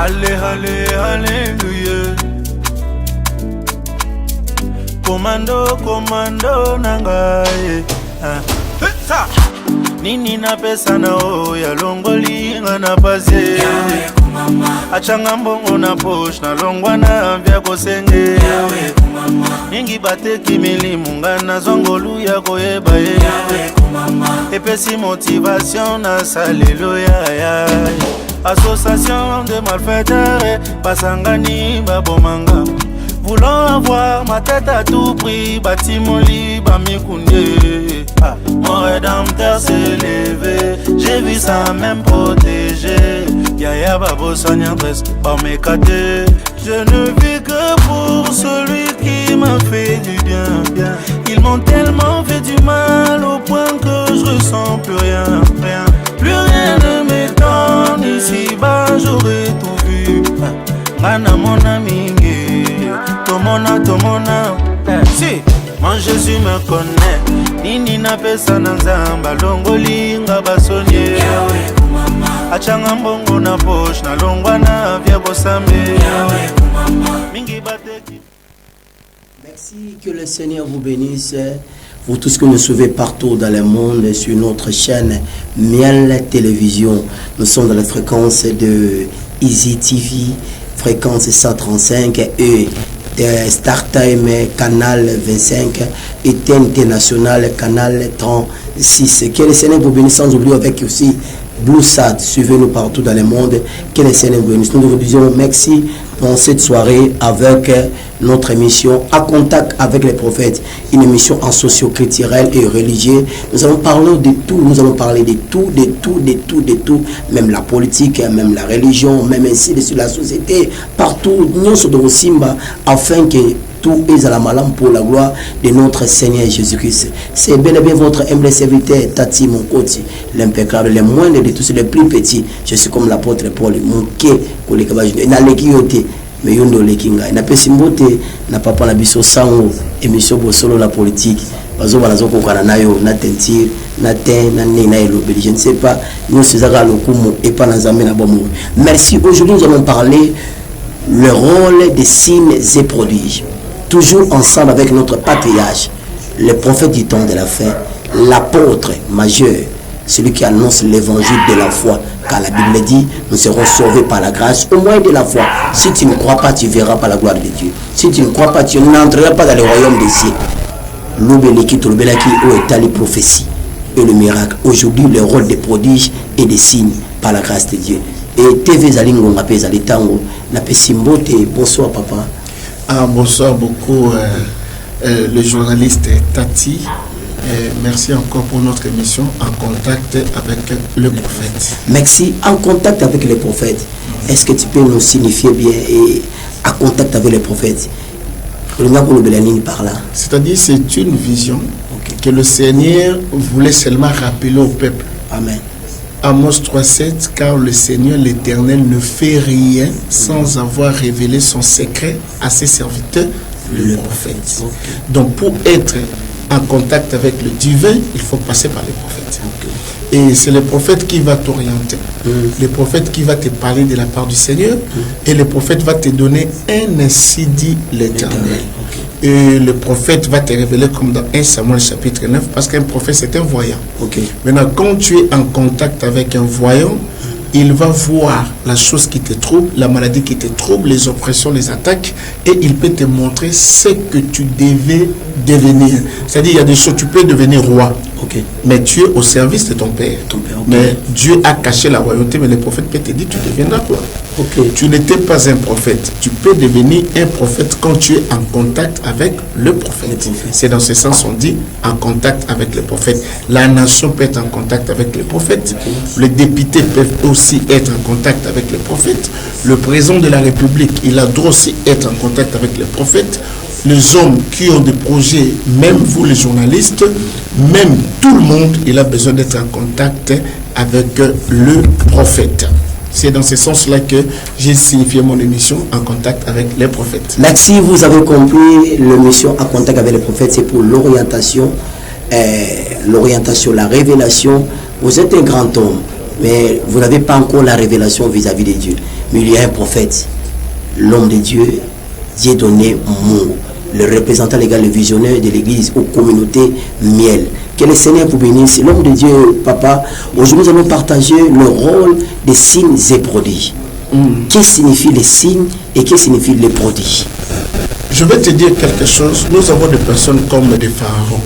Alléluia. Commando nangaye. Nini na pesa na oya longoli ngana pase. Achanga mbongo na poche na longwa na vya kosenge. Ningi bate kimili mungana zongolu ya koyeba ye. Epesi motivation na salleluya ya. Association de malfaiteurs basangani babomanga. Voulant avoir ma tête à tout prix, Batimoli, Bamikunde. Mon rédempteur s'est levé, j'ai vu ça même protégé. Yaya Babo Sanyandres, Bamekate. Je ne vis que pour celui qui m'a fait du bien. Ils m'ont tellement fait du mal au point que je ressens plus rien. Plus rien ne m'étonne, ici-bas j'aurais tout vu. Mana mon ami. Tomona, si, mon Jésus me connaît. Nini na pesa na nzamba, longoli nga basonye. Achanga mbongo na poche, na longwa na vya bosambe. Merci, que le Seigneur vous bénisse. Vous tous que nous suivez partout dans le monde sur notre chaîne Miel Télévision. Nous sommes dans la fréquence de Easy TV, fréquence 135 et Star Time canal 25 et TNT National canal 36. Que le Seigneur vous bénisse, sans oublier avec aussi Blue Sad. Suivez-nous partout dans le monde. Que le Seigneur vous bénisse. Nous vous disons merci pour cette soirée avec notre émission À Contact avec les prophètes, une émission en socio-culturel et religieux. Nous allons parler de tout, nous allons parler de tout, même la politique, même la religion, même ainsi de la société, partout, nous sommes au Simba, afin que tout est à la malam pour la gloire de notre Seigneur Jésus-Christ. C'est bel et bien votre humble serviteur, Tati Monkoti, l'impeccable, le moindre de tous, le plus petit. Je suis comme l'apôtre Paul, mon quai, mais yondo lekinga na pesimbote na papa na biso sango émission bosolo la politique bazo balazo kokana nayo na tentir na ten na nina elobeli je ne sais pas nous sezaka lokumu et pas nzambe na bomo. Merci. Aujourd'hui nous allons parler le rôle des signes et prodiges, toujours ensemble avec notre patriarche, le prophète du temps de la fin, l'apôtre majeur, celui qui annonce l'évangile de la foi. Car la Bible dit, nous serons sauvés par la grâce au moyen de la foi. Si tu ne crois pas, tu verras pas la gloire de Dieu. Si tu ne crois pas, tu n'entreras pas dans le royaume des cieux. L'obéliki, l'obélaki, où est les prophéties et le miracle. Aujourd'hui, le rôle des prodiges et des signes par la grâce de Dieu. Et TV Zalingo, on appelle Zalitango, Napesimbote. Bonsoir, papa. Bonsoir beaucoup, le journaliste Tati. Merci encore pour notre émission En Contact avec le prophète. Merci. En contact avec le prophète. Est-ce que tu peux nous signifier bien et en contact avec le prophète? C'est-à-dire c'est une vision que le Seigneur voulait seulement rappeler au peuple. Amen. Amos 3:7, car le Seigneur l'Éternel ne fait rien sans avoir révélé son secret à ses serviteurs, le prophète. Donc pour être en contact avec le divin, il faut passer par les prophètes. Et c'est le prophète qui va t'orienter. Le prophète qui va te parler de la part du Seigneur. Et le prophète va te donner un ainsi dit l'Éternel. Et le prophète va te révéler comme dans 1 Samuel chapitre 9, parce qu'un prophète c'est un voyant. Maintenant, quand tu es en contact avec un voyant, il va voir la chose qui te trouble, la maladie qui te trouble, les oppressions, les attaques, et il peut te montrer ce que tu devais devenir. C'est-à-dire, il y a des choses, tu peux devenir roi, mais tu es au service de ton père. Mais Dieu a caché la royauté, mais le prophète peut te dire, tu deviendras roi. Tu n'étais pas un prophète. Tu peux devenir un prophète quand tu es en contact avec le prophète. C'est dans ce sens on dit en contact avec le prophète. La nation peut être en contact avec le prophète. Les députés peuvent aussi être en contact avec le prophète. Le président de la République, il a droit aussi être en contact avec le prophète. Les hommes qui ont des projets, même vous les journalistes, même tout le monde, il a besoin d'être en contact avec le prophète. C'est dans ce sens-là que j'ai signifié mon émission En Contact avec les prophètes. Merci, vous avez compris, l'émission En Contact avec les prophètes, c'est pour l'orientation, la révélation. Vous êtes un grand homme, Mais vous n'avez pas encore la révélation vis-à-vis de Dieu. Mais il y a un prophète, l'homme de Dieu, Dieudonné Mungu, le représentant légal, le visionnaire de l'église aux communautés Miel. Que le Seigneur vous bénisse. L'homme de Dieu, papa, aujourd'hui nous allons partager le rôle des signes et prodiges. Qu'est-ce que signifient les signes et qu'est-ce que signifient les prodiges? Je vais te dire quelque chose. Nous avons des personnes comme des pharaons.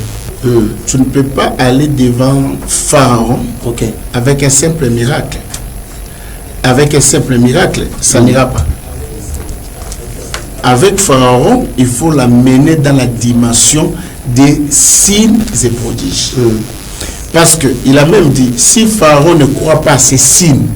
Tu ne peux pas aller devant Pharaon avec un simple miracle. Avec un simple miracle, ça n'ira pas. Avec Pharaon, il faut l'amener dans la dimension des signes et prodiges. Parce qu'il a même dit, si Pharaon ne croit pas à ces signes,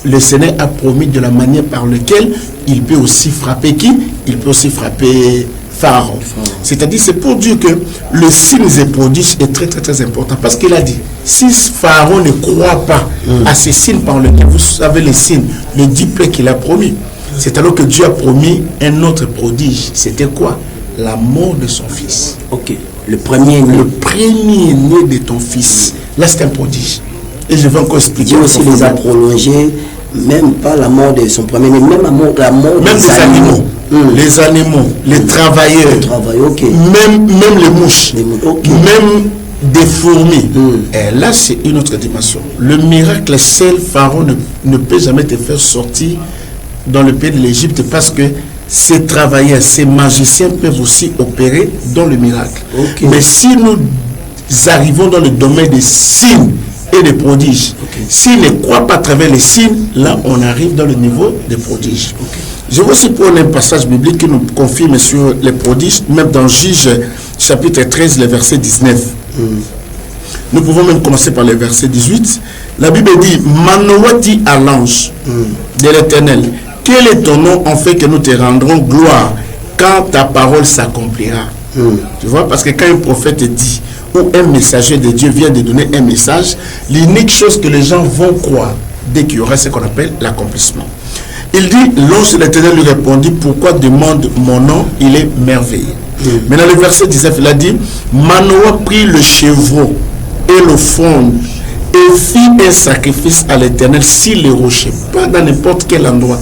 le Seigneur a promis de la manière par laquelle il peut aussi frapper qui? Il peut aussi frapper Pharaon. C'est-à-dire, c'est pour dire que le signe et prodiges est très très très important. Parce qu'il a dit, si Pharaon ne croit pas à ces signes par lesquels vous savez les signes, les 10 plaies qu'il a promis, c'est alors que Dieu a promis un autre prodige. C'était quoi? La mort de son fils. Ok. Le premier né. Le premier né de ton fils. Là, c'est un prodige. Et je vais encore expliquer. Dieu aussi les a prolongés, même pas la mort de son premier né, même la mort même des animaux. Les animaux, les travailleurs, même les mouches, même des fourmis. Et là, c'est une autre dimension. Le miracle seul, Pharaon ne peut jamais te faire sortir dans le pays de l'Égypte parce que ces travailleurs, ces magiciens peuvent aussi opérer dans le miracle. Mais si nous arrivons dans le domaine des signes et des prodiges, s'ils ne croient pas à travers les signes, là on arrive dans le niveau des prodiges. Je vais aussi prendre un passage biblique qui nous confirme sur les prodiges, même dans Juge chapitre 13, le verset 19. Nous pouvons même commencer par le verset 18. La Bible dit, Manoah dit à l'ange de l'Éternel, quel est ton nom en fait que nous te rendrons gloire quand ta parole s'accomplira? Tu vois, parce que quand un prophète dit, ou un messager de Dieu vient de donner un message, l'unique chose que les gens vont croire dès qu'il y aura ce qu'on appelle l'accomplissement. Il dit, l'ange de l'Éternel lui répondit, pourquoi demande mon nom? Il est merveilleux. Mais dans le verset 19, il a dit, Manoah prit le chevreau et le fond et fit un sacrifice à l'Éternel sur les rochers, pas dans n'importe quel endroit.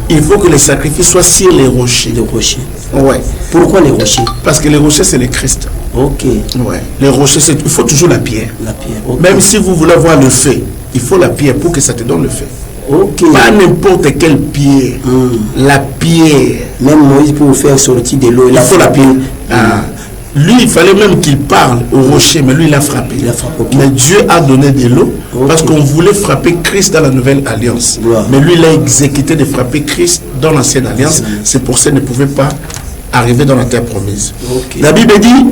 Il faut que le sacrifice soit sur les rochers. Les rochers. Ouais. Pourquoi les rochers? Parce que les rochers, c'est le Christ. Ok. Ouais. Les rochers, il faut toujours la pierre. La pierre. Okay. Même si vous voulez avoir le feu, il faut la pierre pour que ça te donne le feu. Ok. Pas n'importe quelle pierre. La pierre. Même Moïse pour vous faire sortir de l'eau. Il faut la pierre. Lui, il fallait même qu'il parle au rocher, mais lui, il a frappé. Mais Dieu a donné de l'eau parce qu'on voulait frapper Christ dans la nouvelle alliance. Mais lui, il a exécuté de frapper Christ dans l'ancienne alliance. C'est pour ça qu'il ne pouvait pas arriver dans la terre promise. La Bible dit,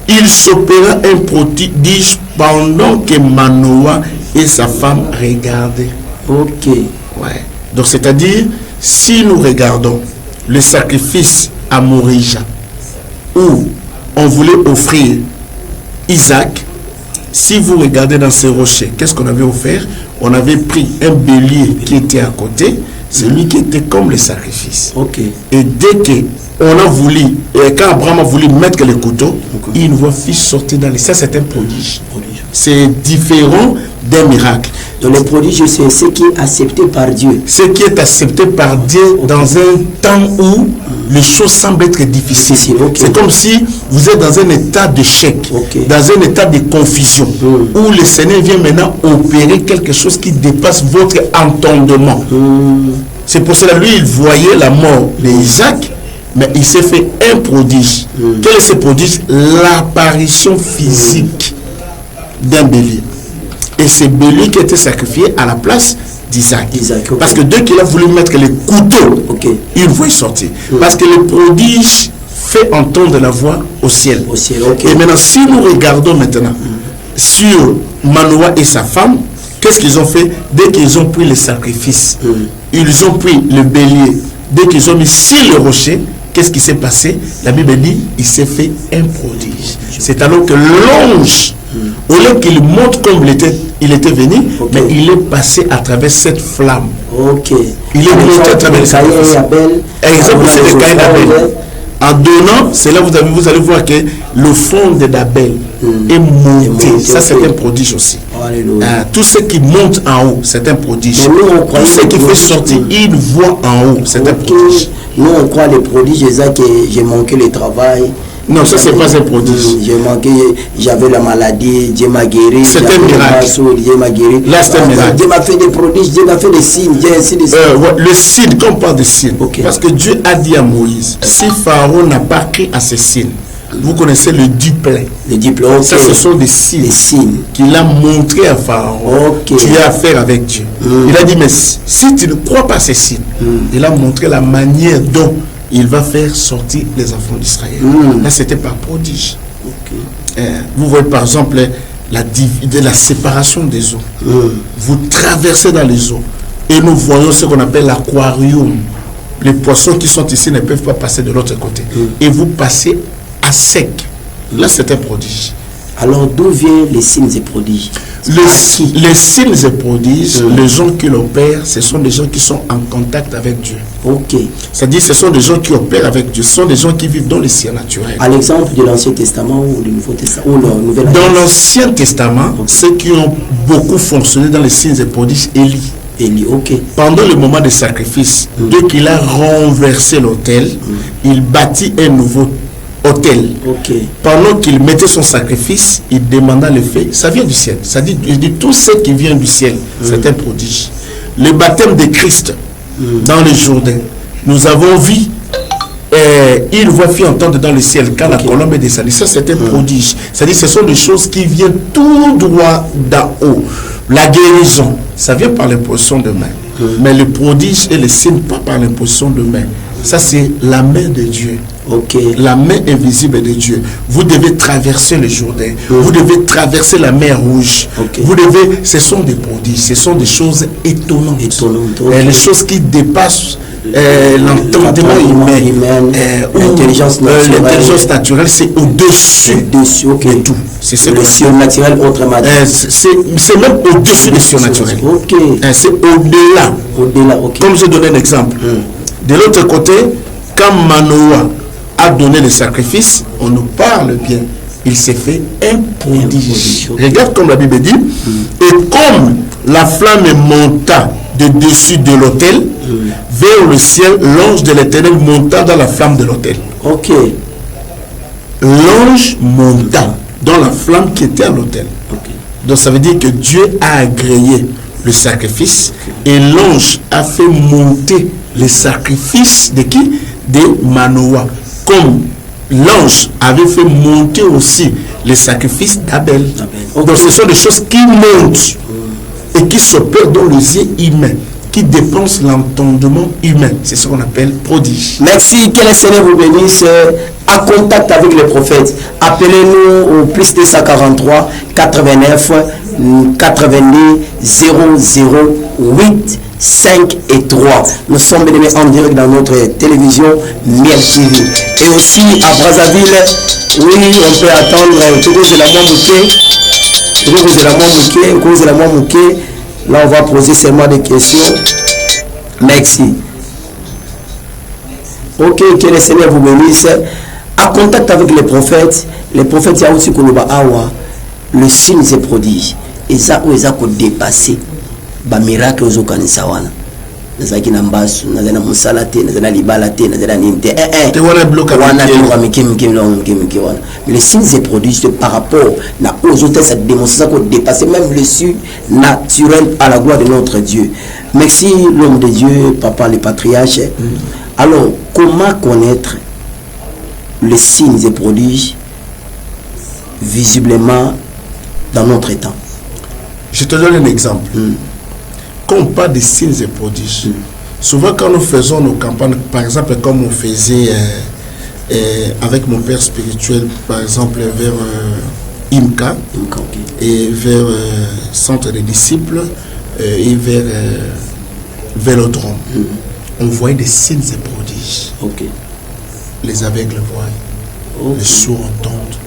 il s'opéra un prodige pendant que Manoah et sa femme regardaient. Ok. Ouais. Donc, c'est-à-dire, si nous regardons le sacrifice à Morija, où on voulait offrir Isaac, si vous regardez dans ces rochers, qu'est-ce qu'on avait offert? On avait pris un bélier qui était à côté, celui qui était comme le sacrifice. Et dès qu'on a voulu, et quand Abraham a voulu mettre le couteau, il voit fils sortir dans les... Ça, c'est un prodige. C'est différent d'un miracle. Donc le prodige, c'est ce qui est accepté par Dieu. Ce qui est accepté par Dieu dans un temps où les choses semblent être difficiles. C'est comme si vous êtes dans un état d'échec, dans un état de confusion, où le Seigneur vient maintenant opérer quelque chose qui dépasse votre entendement. C'est pour cela, lui, il voyait la mort d'Isaac, mais il s'est fait un prodige. Quel est ce prodige? L'apparition physique d'un bélier. Et c'est bélier qui a été sacrifié à la place d'Isaac. Parce que dès qu'il a voulu mettre les couteaux, il voit sortir. Parce que le prodige fait entendre la voix au ciel. Et maintenant, si nous regardons maintenant sur Manoah et sa femme, qu'est-ce qu'ils ont fait? Dès qu'ils ont pris le sacrifice, ils ont pris le bélier, dès qu'ils ont mis sur le rocher, qu'est-ce qui s'est passé? La Bible dit, il s'est fait un prodige. C'est alors que l'ange, au lieu qu'il montre comme il était venu, mais il est passé à travers cette flamme. Il est monté à travers cette flamme. Exemple, c'est le Caïn d'Abel. En donnant, c'est là vous allez voir que l'offrande d'Abel est montée. Ça, c'est un prodige aussi. Tout ce qui monte en haut, c'est un prodige. Tout ce qui fait sortir une voix en haut, c'est un prodige. Nous, on croit les prodiges, c'est ça que j'ai manqué le travail. Non, ça, c'est pas un prodige. J'ai manqué, j'avais la maladie, Dieu m'a guéri. C'est un miracle. Dieu m'a guéri. Là, c'est un miracle. Dieu m'a fait des prodiges, Dieu m'a fait des signes. Le signe, quand on parle de signe, parce que Dieu a dit à Moïse, si Pharaon n'a pas pris à ces signes, vous connaissez le duplet. Le duplet, ça, ce sont des signes qu'il a montré à Pharaon. Tu as affaire avec Dieu. Il a dit, mais si tu ne crois pas à ces signes, il a montré la manière dont il va faire sortir les enfants d'Israël. Là, c'était par prodige. Vous voyez par exemple la séparation des eaux. Vous traversez dans les eaux et nous voyons ce qu'on appelle l'aquarium. Les poissons qui sont ici ne peuvent pas passer de l'autre côté. Et vous passez à sec. Là, c'est un prodige. Alors, d'où viennent les signes et prodiges? Les signes et prodiges, les gens qui l'opèrent, ce sont des gens qui sont en contact avec Dieu. C'est-à-dire, ce sont des gens qui opèrent avec Dieu. Ce sont des gens qui vivent dans le ciel naturel. À l'exemple de l'Ancien Testament ou du Nouveau Testament ou le Nouvel Dans l'Ancien Testament, ceux qui ont beaucoup fonctionné dans les signes et prodiges, Élie. Pendant le moment des sacrifices, dès qu'il a renversé l'autel, il bâtit un nouveau autel. Pendant qu'il mettait son sacrifice, il demanda le fait. Ça vient du ciel. Ça dit tout ce qui vient du ciel. C'est un prodige. Le baptême de Christ dans le Jourdain. Nous avons vu une voix fit entendre dans le ciel quand la colombe est descendue. Ça, c'est un prodige. C'est-à-dire ce sont des choses qui viennent tout droit d'en haut. La guérison, ça vient par l'imposition de main. Mais le prodige et le signe, pas par l'imposition de main. Ça, c'est la main de Dieu. La main invisible de Dieu. Vous devez traverser le Jourdain. Vous devez traverser la mer Rouge. Vous devez. Ce sont des prodiges. Ce sont des choses étonnantes. Les choses qui dépassent l'entendement humain. L'intelligence naturelle, c'est au-dessus de tout. C'est le surnaturel autrement. C'est même au-dessus du surnaturel. C'est au-delà. Comme je donnais un exemple. De l'autre côté, quand Manoah a donné le sacrifice, on nous parle bien. Il s'est fait un prodige. Regarde comme la Bible dit. Et comme la flamme monta de dessus de l'autel, vers le ciel, l'ange de l'Éternel monta dans la flamme de l'autel. L'ange monta dans la flamme qui était à l'autel. Donc ça veut dire que Dieu a agréé le sacrifice et l'ange a fait monter les sacrifices de qui? De Manoah. Comme l'ange avait fait monter aussi les sacrifices d'Abel. Donc ce sont des choses qui montent et qui s'opèrent dans les yeux humains, qui dépensent l'entendement humain. C'est ce qu'on appelle prodige. Merci, que le Seigneur vous bénisse. En contact avec les prophètes, appelez-nous au plus 243 89 82 008 5 et 3. Nous sommes bien en direct dans notre télévision Miel TV. Et aussi à Brazzaville, oui, on peut attendre Là, on va poser seulement des questions. Merci. Ok, que le Seigneur vous bénisse. En contact avec les prophètes, il y a aussi le signe se prodige. Et ça, où ils ont dépassé les miracles aux Okanisawana. Nazaki na mbasu, nazana musalate, nazana libalate, nazana ninte. Mais les signes se produisent par rapport aux autres, ça démontre qu'on dépasse même le surnaturel à la gloire de notre Dieu. Merci l'homme de Dieu, papa le patriarche. Alors, comment connaître les signes et prodiges visiblement dans notre temps? Je te donne un exemple. Quand on parle de signes et prodiges, souvent quand nous faisons nos campagnes, par exemple comme on faisait avec mon père spirituel, par exemple vers IMCA et vers Centre des disciples et vers Vélodrome, on voyait des signes et prodiges. Les aveugles voient, les sourds entendent,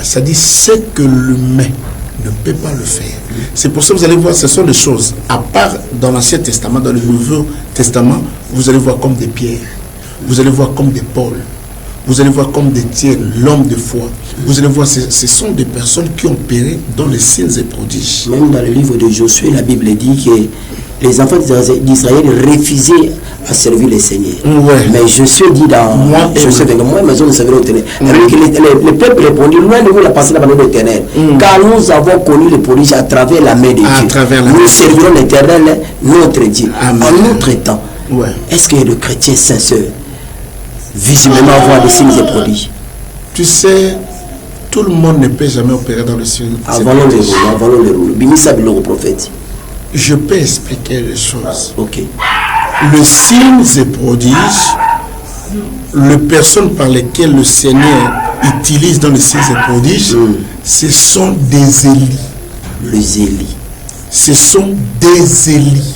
ça dit ce que l'humain ne peut pas le faire. C'est pour ça que vous allez voir, ce sont des choses, à part dans l'Ancien Testament, dans le Nouveau Testament, vous allez voir comme des pierres, vous allez voir comme des pôles, vous allez voir comme d'Étienne, l'homme de foi. Vous allez voir, ce sont des personnes qui ont péri dans les signes et prodiges. Même dans le livre de Josué, la Bible dit que les enfants d'Israël refusaient à servir le Seigneur. Ouais. Mais Josué dit dans Josué 22, moi, maison de servir l'Éternel. Le peuple répondit, loin de vous la passer la main de l'Éternel. Car nous avons connu les prodiges à travers la main de Dieu. Nous servirons l'Éternel, notre Dieu. Amen. En notre temps, est-ce que le chrétien sincère visiblement voir des signes et prodiges? Tu sais, tout le monde ne peut jamais opérer dans le ciel. Avant le rôle. Binissa Biloro prophète. Je peux expliquer les choses. Ok. Le signe et prodiges, les personnes par lesquelles le Seigneur utilise dans les signes et prodiges, ce sont des Élis. Les Élis. Ce sont des Élis.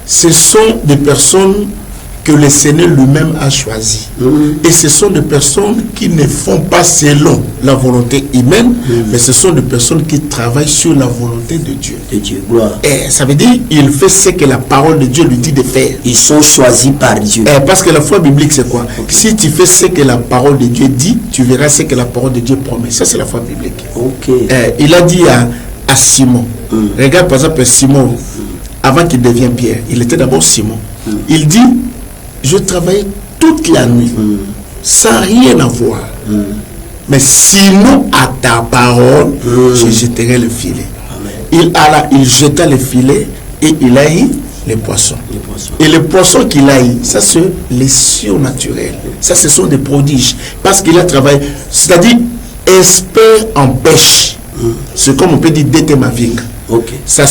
Ce sont des personnes que le Seigneur lui-même a choisi. Et ce sont des personnes qui ne font pas selon la volonté humaine, mais ce sont des personnes qui travaillent sur la volonté de Dieu. De Dieu, gloire. Et ça veut dire qu'il fait ce que la parole de Dieu lui dit de faire. Ils sont choisis par Dieu. Parce que la foi biblique, c'est quoi? Si tu fais ce que la parole de Dieu dit, tu verras ce que la parole de Dieu promet. Ça, c'est la foi biblique. Ok. Il a dit à Simon, regarde par exemple Simon, avant qu'il devienne Pierre, il était d'abord Simon. Il dit, je travaillais toute la nuit, sans rien avoir. Mais sinon, à ta parole, je jeterai le filet. Il jeta le filet et il a eu les poissons. Et les poissons qu'il a eu, ça c'est les surnaturels. Ça, ce sont des prodiges. Parce qu'il a travaillé, c'est-à-dire, expert en pêche. C'est comme on peut dire Détémavinga. Sa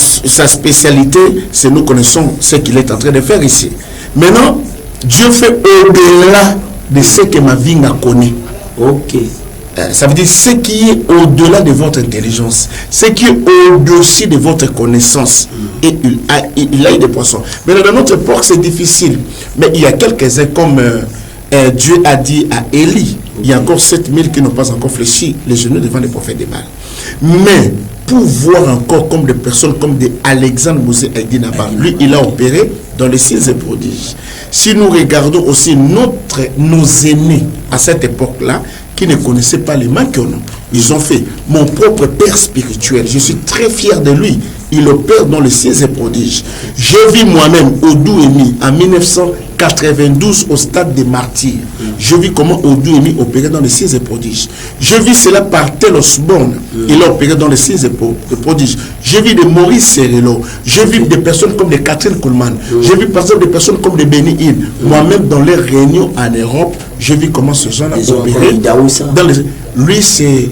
spécialité, c'est nous connaissons ce qu'il est en train de faire ici. Maintenant, Dieu fait au-delà de ce que Mavinga connaît. Ça veut dire ce qui est au-delà de votre intelligence, ce qui est au-dessus de votre connaissance. Et il a eu des poissons. Mais dans notre époque, c'est difficile. Mais il y a quelques-uns comme Dieu a dit à Élie. Il y a encore 7000 qui n'ont pas encore fléchi les genoux devant les prophètes de Baal. Mais pour voir encore comme des personnes comme des Alexandre Mouzé Aïdi Nabar, lui, il a opéré dans les signes et prodiges. Si nous regardons aussi nos aînés à cette époque-là, qui ne connaissaient pas les mains qu'on a, ils ont fait mon propre père spirituel. Je suis très fier de lui. Il opère dans les signes et prodiges. J'ai vu moi-même Odouémi en 1992 au stade des martyrs. Je vis comment Odouémi opérait dans les signes et prodiges. Je vis cela par Tel Osborne. Il a opéré dans les signes et prodiges. J'ai vu de Maurice Serrelo. J'ai vu des personnes comme de Catherine Kuhlman. J'ai vu par exemple des personnes comme de Benny Hill. Moi-même dans les réunions en Europe, j'ai vu comment ce gens-là opéraient. Lui, c'est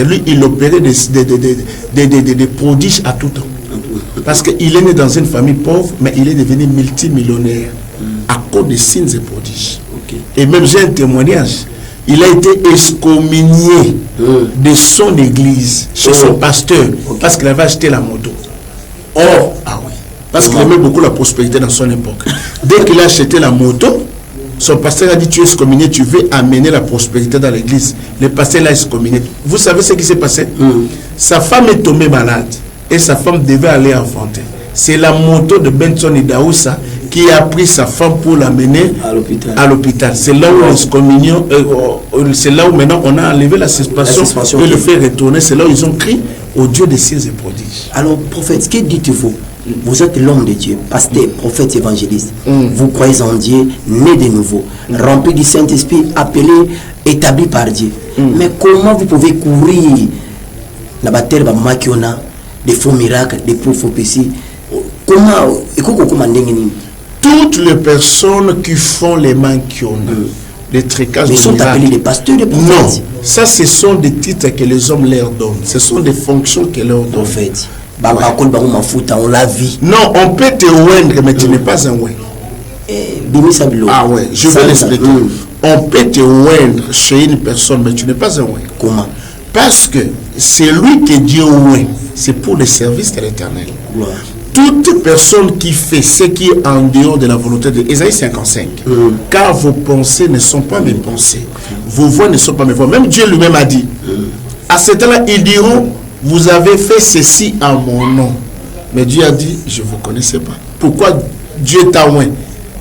lui, il opérait des prodiges à tout temps. Parce qu'il est né dans une famille pauvre, mais il est devenu multimillionnaire à cause des signes et prodiges. Et même j'ai un témoignage. Il a été excommunié de son église, chez son pasteur, parce qu'il avait acheté la moto. Parce qu'il aimait beaucoup la prospérité dans son époque. Dès qu'il a acheté la moto, son pasteur a dit, tu es excommunié, tu veux amener la prospérité dans l'église. Le pasteur l'a excommunié. Vous savez ce qui s'est passé? Sa femme est tombée malade et sa femme devait aller enfanter. C'est la moto de Benson Idaoussa qui a pris sa femme pour l'amener à l'hôpital. C'est là où c'est là où maintenant on a enlevé la suspension et le fait retourner. C'est là où ils ont crié au Dieu des signes et prodiges. Alors, prophète, que dites-vous? Vous êtes l'homme de Dieu, pasteur, prophète, évangéliste. Vous croyez en Dieu, né de nouveau, rempli du Saint-Esprit, appelé, établi par Dieu. Mais comment vous pouvez courir la bataille qui on a des faux miracles, des prophéties? Comment toutes les personnes qui font les mains qui ont des trécages, ils sont appelés des pasteurs, des prophètes. Non, ça ce sont des titres que les hommes leur donnent. Ce sont des fonctions que leur donnent. On l'a vu. Non, on peut te oindre, mais tu n'es pas un oint. Ah ouais, je vais l'expliquer. On peut te oindre chez une personne, mais tu n'es pas un oint. Comment? Parce que c'est lui que Dieu oint. C'est pour le service de l'Éternel. Toute personne qui fait ce qui est en dehors de la volonté de Ésaïe 55, car vos pensées ne sont pas mes pensées, vos voix ne sont pas mes voix. Même Dieu lui-même a dit, à ce temps-là, ils diront, vous avez fait ceci en mon nom. Mais Dieu a dit, je ne vous connaissais pas. Pourquoi Dieu t'a oint?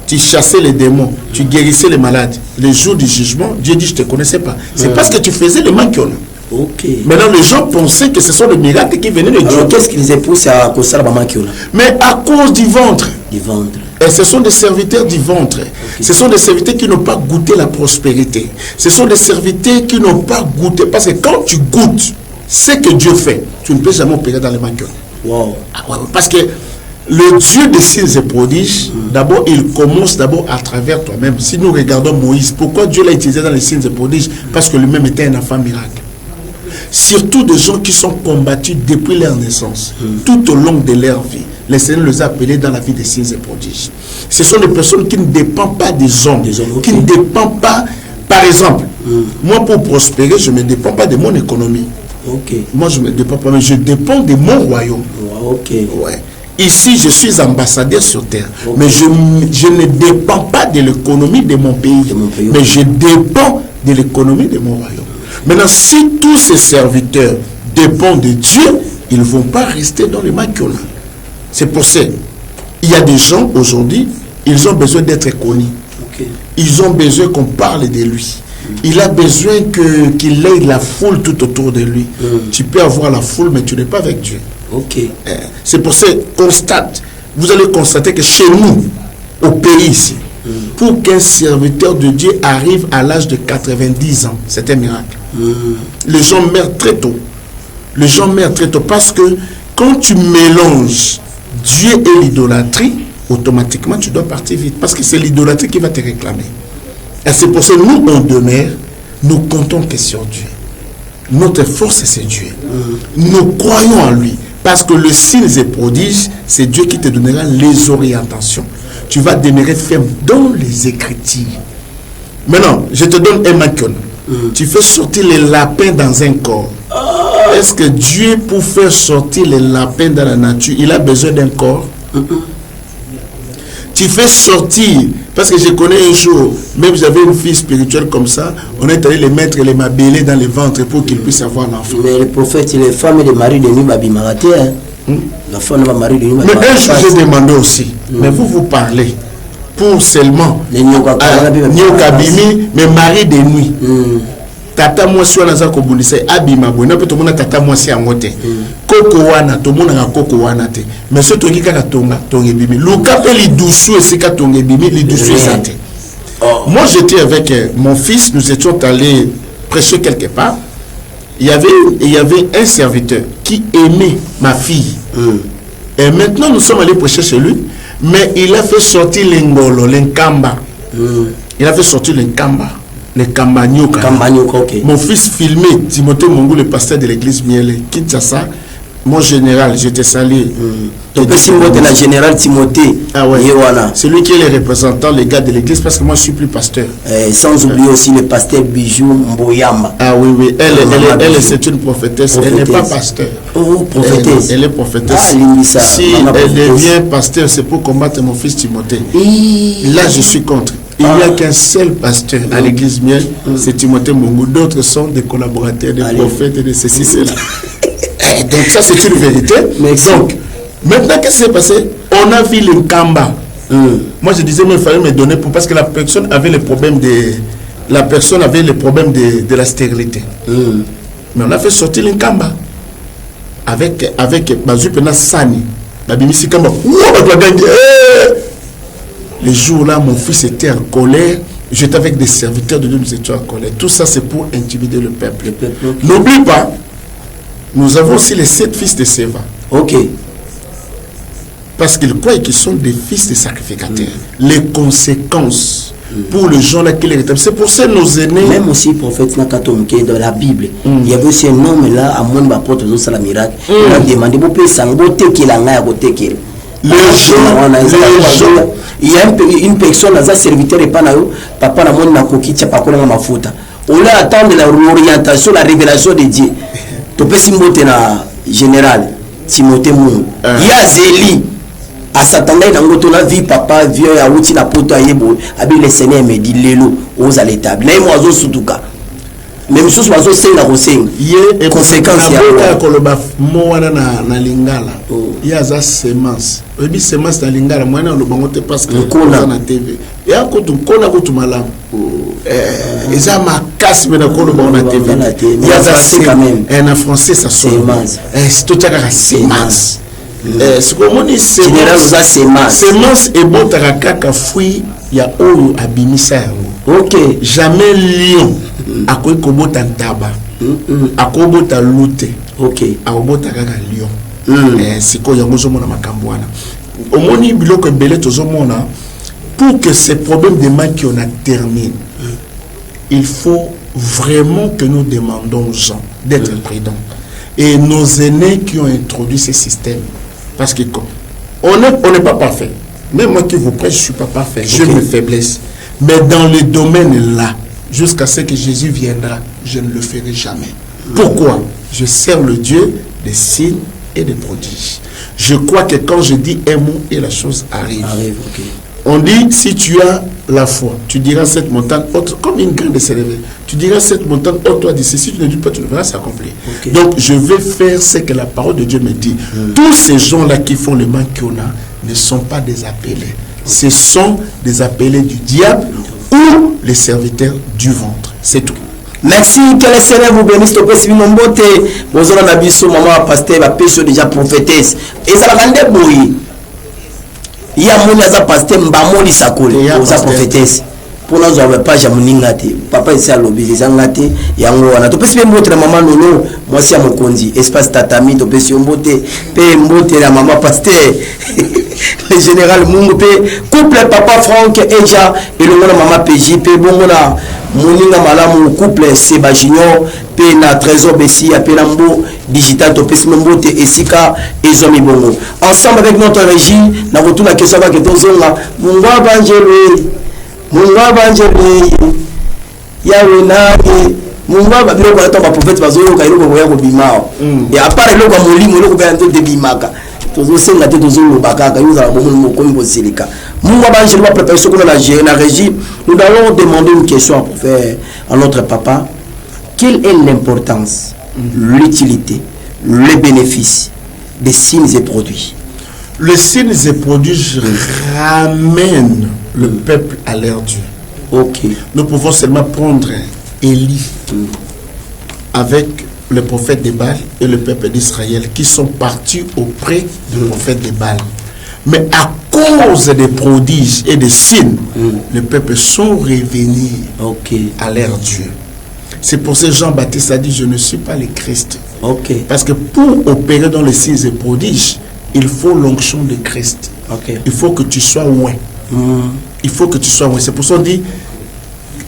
tu chassais les démons, tu guérissais les malades. Le jour du jugement, Dieu dit, je ne te connaissais pas. C'est parce que tu faisais les manquons. Ok. Maintenant, les gens pensaient que ce sont des miracles qui venaient de Dieu. Alors, qu'est-ce qui les a poussés à cause de manquons? Mais à cause du ventre. Du ventre. Et ce sont des serviteurs du ventre. Okay. Ce sont des serviteurs qui n'ont pas goûté la prospérité. Ce sont des serviteurs qui n'ont pas goûté. Parce que quand tu goûtes ce que Dieu fait, tu ne peux jamais opérer dans les manquons. Wow. Parce que le Dieu des signes et prodiges, d'abord, il commence d'abord à travers toi-même. Si nous regardons Moïse, pourquoi Dieu l'a utilisé dans les signes et prodiges? Parce que lui-même était un enfant miracle. Surtout des gens qui sont combattus depuis leur naissance, tout au long de leur vie. Le Seigneur les a appelés dans la vie des signes et prodiges. Ce sont des personnes qui ne dépendent pas des hommes, qui ne dépendent pas, par exemple, moi pour prospérer, je ne dépends pas de mon économie. Moi je ne dépends pas, mais je dépends de mon royaume. Ouais. Ici, je suis ambassadeur sur terre, mais je ne dépends pas de l'économie de mon pays, mais je dépends de l'économie de mon royaume. Maintenant, si tous ces serviteurs dépendent de Dieu, ils ne vont pas rester dans les manquons. C'est pour ça qu'il y a des gens aujourd'hui, ils ont besoin d'être connus. Ils ont besoin qu'on parle de lui. Il a besoin qu'il ait la foule tout autour de lui. Tu peux avoir la foule, mais tu n'es pas avec Dieu. C'est pour ça vous allez constater que chez nous, au pays ici, pour qu'un serviteur de Dieu arrive à l'âge de 90 ans, c'est un miracle. Les gens meurent très tôt. Les gens meurent très tôt parce que quand tu mélanges Dieu et l'idolâtrie, automatiquement tu dois partir vite parce que c'est l'idolâtrie qui va te réclamer. Et c'est pour ça que nous, on demeure, nous comptons que sur Dieu. Notre force, c'est Dieu. Nous croyons en lui. Parce que le signe et prodige, c'est Dieu qui te donnera les orientations. Tu vas demeurer ferme dans les Écritures. Maintenant, je te donne un manquon. Tu fais sortir les lapins dans un corps. Est-ce que Dieu, pour faire sortir les lapins dans la nature, il a besoin d'un corps? Tu fais sortir, parce que je connais un jour, même j'avais une fille spirituelle comme ça, on est allé les mettre et les m'abeler dans le ventre pour qu'ils puissent avoir l'enfant. Mais le prophète, les femmes et les maris de nuit m'abimaraté. La femme et le mari de nuit m'abimaraté. Mais un jour, j'ai demandé aussi, mais vous parlez pour seulement Nyokabimi, mais mari de nuit. Tata moi si on a ça comme bonissé abima bon na peut tout tata moi si amote koko wana to mona koko wana te mais ce to kika tonga tonge bimi luka pe li douchou et c'est ka tonge bimi li douchou santé. Moi j'étais avec mon fils, nous étions allés prêcher quelque part. Il y avait un serviteur qui aimait ma fille. Et maintenant nous sommes allés prêcher chez lui, mais il a fait sortir l'engolo, l'enkamba. Il a fait sortir l'enkamba. Les Kambanyoka. Mon fils filmé, Timothée Mongou, le pasteur de l'église Miele, Kinshasa, mon général, j'étais salué. De la générale Timothée. Ah ouais. C'est lui qui est le représentant, les gars de l'église, parce que moi je suis plus pasteur. Sans oublier aussi le pasteur Bijou Mboyamba. Ah oui, elle c'est une prophétesse. Elle n'est pas pasteur. Prophétesse. Elle est prophétesse. Si elle devient pasteur, c'est pour combattre mon fils Timothée. Là, je suis contre. Il n'y a qu'un seul pasteur à l'église Miel, c'est Timothée Mongou. D'autres sont des collaborateurs, des prophètes et de ceci, cela. Donc ça, c'est une vérité. Mais donc, maintenant, qu'est-ce qui s'est passé? On a vu l'Nkamba. Moi, je disais, mais il fallait me donner parce que la personne avait le problème de la stérilité. Mais on a fait sortir l'Nkamba avec Bazu Pena Sani. Babimisi Kamba. Le jour-là, mon fils était en colère. J'étais avec des serviteurs de Dieu, nous étions en colère. Tout ça, c'est pour intimider le peuple. N'oublie pas, nous avons aussi les 7 fils de Séva. Parce qu'ils croient qu'ils sont des fils de sacrificateurs. Les conséquences pour les gens là qui les rétablissent. C'est pour ça que nos aînés. Même aussi, prophète Nakatomke, dans la Bible, il y avait aussi un homme là, à mon apôtre, dans la miracle. Il a demandé, vous pouvez s'en botter qu'il a à côté qu'il. Il y a une personne dans un serviteur et pas papa n'a mon nakoki tcha pas connaît ma faute. On a attendre l'orientation, la révélation de Dieu. Tu peux s'imboter na général Timothée Mou. Il y a Zélie. À s'attendre dans notre vie papa vieux à outil na poto ayebo. Abi le Seigneur me dit lelo aux à l'étable. Là moi zo sutuka. même chose bazo senga kosenga ye conséquence ya koloba moana na lingala ya za semence obi semence na lingala mwana lo bango te parce que na TV ya ko tu kona ko tu malamu eza makasi me na koloba na TV ya za semence en français ça semence c'est tout ça semence c'est comme on semence et botaka kaka fruit ya oyo abimisa yango. OK, jamais lion akoy kobota ntaba akobota lute. OK, akobota kaka lion. Siko yango zo mona makambo wana omoni biloko ebele tozo mona. Pour que ces problèmes de mal qu'on a terminé, il faut vraiment que nous demandons aux gens d'être prudents. Et nos aînés qui ont introduit ces systèmes, parce que on n'est pas parfait. Même moi qui vous prêche, je ne suis pas parfait. J'ai mes faiblesses. Mais dans le domaine là, jusqu'à ce que Jésus viendra, je ne le ferai jamais. Pourquoi? Je sers le Dieu des signes et des prodiges. Je crois que quand je dis un mot et la chose arrive. OK. On dit, si tu as la foi, tu diras cette montagne, comme une graine de s'élever, tu diras cette montagne, toi d'ici, si tu ne dis pas, tu ne verras s'accomplir. Okay. Donc, je vais faire ce que la parole de Dieu me dit. Tous ces gens-là qui font le mal qu'on a ne sont pas des appelés. Ce sont des appelés du diable ou les serviteurs du ventre. C'est tout. Merci, que le Seigneur vous bénisse. Vous pouvez suivre mon beauté. Vous avez un avis maman, pasteur, la pêche déjà prophétesse. Et ça va rendre bouillir. Il y a mon pasteur Mbamoli Sakole, aux prophétesse. Pour nous, on ne pas jamais ngate. Papa ici à l'objet, les ngate. Il y a un ouana. Tu peux suivre mon maman Lolo. Moi, c'est à mon condi. Espace tatami, tu peux suivre mon beauté. Paye beauté la maman pasteur. Le général Mungo, couple papa Franck Eja et le maman PJ. Paye bon mona. Moninga malamu couple Seba Junior. Paye na trésor Bessi. Paye lambo digital. Tu peux suivre mon beauté. Esika et Zomi Bongo. Ensemble avec notre régie, nous avons tout la question avec ton zonga. Munga Banjele. Munga Banjele. Yawe nani. Munga Banjele. Munga Banjele. Prophète Bazoyo. Kailo Boya Bimao. Et à part le logo Moli, le logo Banjele de Bimaka. Tozo senga te tozo lobaka. Yuza la bomo mokomi bosilika. Munga Banjele va préparer ce qu'on a la régie. Nous allons demander une question pour faire à notre papa. Quelle est l'importance, l'utilité, les bénéfices des signes et produits? Les signes et produits ramènent le peuple à leur Dieu. OK. Nous pouvons seulement prendre Élie avec le prophète de Baal et le peuple d'Israël qui sont partis auprès du prophète de Baal. Mais à cause des prodiges et des signes, les peuples sont revenus à leur Dieu. C'est pour ça que Jean-Baptiste a dit, je ne suis pas le Christ. OK. Parce que pour opérer dans les signes et prodiges, il faut l'onction de Christ. OK. Il faut que tu sois loin. Il faut que tu sois loin. C'est pour ça qu'on dit,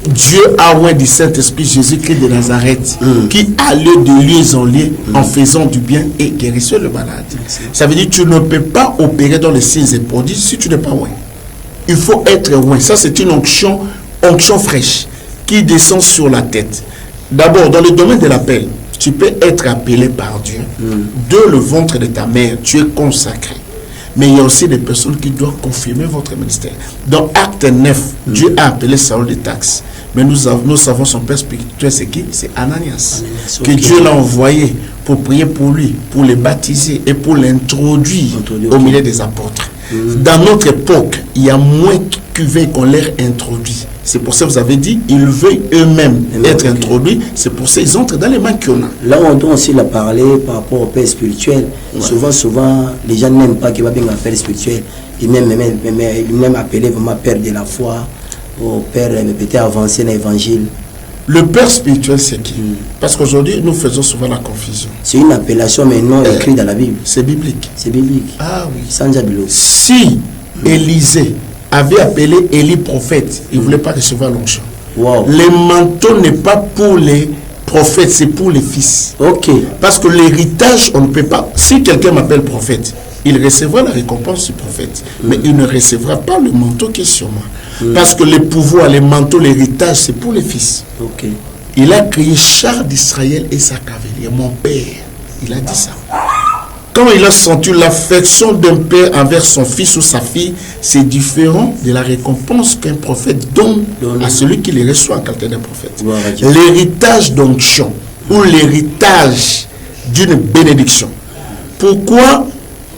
Dieu a loin du Saint-Esprit Jésus-Christ de Nazareth, qui a lieu de lieu en lieu en faisant du bien et guérissant le malade. Ça veut dire que tu ne peux pas opérer dans les signes et prodiges si tu n'es pas loin. Il faut être loin. Ça, c'est une onction fraîche qui descend sur la tête. D'abord, dans le domaine de l'appel, tu peux être appelé par Dieu. De le ventre de ta mère, tu es consacré. Mais il y a aussi des personnes qui doivent confirmer votre ministère. Dans Acte 9, Dieu a appelé Saül de Tarse. Mais nous savons son père spirituel, c'est qui? C'est Ananias. Que Dieu l'a envoyé pour prier pour lui, pour le baptiser et pour l'introduire au milieu des apôtres. Dans notre époque, il y a moins qui veulent qu'on leur introduit. C'est pour ça que vous avez dit, ils veulent eux-mêmes être introduits. C'est pour ça qu'ils entrent dans les mains qu'on a. Là, on doit aussi la parler par rapport au père spirituel. Souvent, les gens n'aiment pas qu'il y ait un père spirituel. Ils même appelé vraiment père de la foi, au père peut-être avancé dans l'évangile. Le père spirituel, c'est qui? Parce qu'aujourd'hui, nous faisons souvent la confusion. C'est une appellation, mais non écrite dans la Bible. C'est biblique. C'est biblique. Ah oui. Sans Jabilo. Si Élisée avait appelé Élie prophète, il ne voulait pas recevoir l'onction. Wow. Le manteau n'est pas pour les prophètes, c'est pour les fils. OK. Parce que l'héritage, on ne peut pas. Si quelqu'un m'appelle prophète, il recevra la récompense du prophète, mais il ne recevra pas le manteau qui est sur moi. Parce que les pouvoirs, les manteaux, l'héritage, c'est pour les fils. OK. Il a créé char d'Israël et sa cavalière. Mon père, il a dit ça. quand il a senti l'affection d'un père envers son fils ou sa fille, c'est différent de la récompense qu'un prophète donne à celui qui les reçoit en qualité d'un prophète. L'héritage d'onction ou l'héritage d'une bénédiction. Pourquoi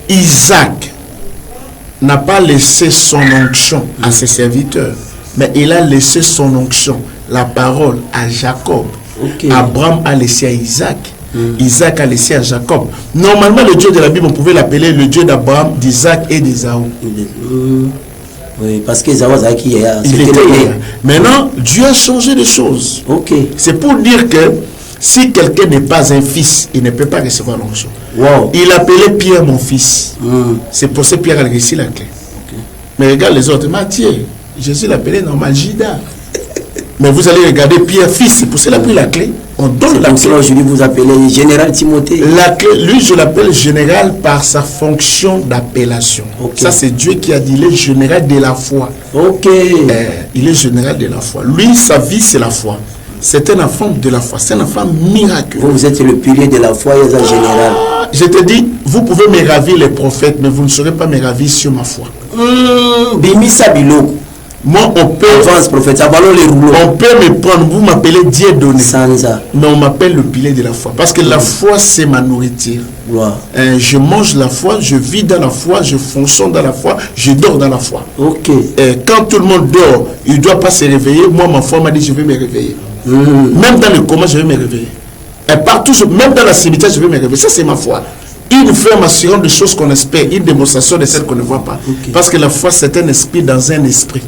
Isaac n'a pas laissé son onction à ses serviteurs, mais il a laissé son onction, la parole, à Jacob. Abraham a laissé à Isaac. Isaac a laissé à Jacob. Normalement, le Dieu de la Bible, on pouvait l'appeler le Dieu d'Abraham, d'Isaac et d'Ésaü. Oui, parce qu'Ésaü qui est Maintenant, Dieu a changé les choses. C'est pour dire que si quelqu'un n'est pas un fils, il ne peut pas recevoir l'onction. Il appelait Pierre mon fils. C'est pour ça que Pierre a réussi la clé. Mais regarde les autres. Matthieu, Jésus l'appelait normal Judas. Mais vous allez regarder Pierre fils, c'est pour ça qu'il a pris la clé. On donne la clé. Aujourd'hui, vous appelez général Timothée. La clé, lui, je l'appelle général par sa fonction d'appellation. Ça, c'est Dieu qui a dit, il est général de la foi. Il est général de la foi. Lui, sa vie, c'est la foi. C'est un enfant de la foi. C'est un enfant miraculeux. Vous êtes le pilier de la foi, et général. Je te dis, vous pouvez me ravir les prophètes, mais vous ne saurez pas me ravir sur ma foi. Bimisa Biloko. Moi, on peut me prendre, vous m'appelez Dieudonné, mais on m'appelle le pilier de la foi. Parce que la foi, c'est ma nourriture. Je mange la foi, je vis dans la foi, je fonctionne dans la foi, je dors dans la foi. Quand tout le monde dort, il ne doit pas se réveiller. Moi, ma foi m'a dit, je vais me réveiller. Même dans le coma, je vais me réveiller. Et partout, même dans la cimetière, je vais me réveiller. Ça, c'est ma foi. Il nous fait m'assurer de choses qu'on espère, une démonstration de celles qu'on ne voit pas. Parce que la foi, c'est un esprit dans un esprit.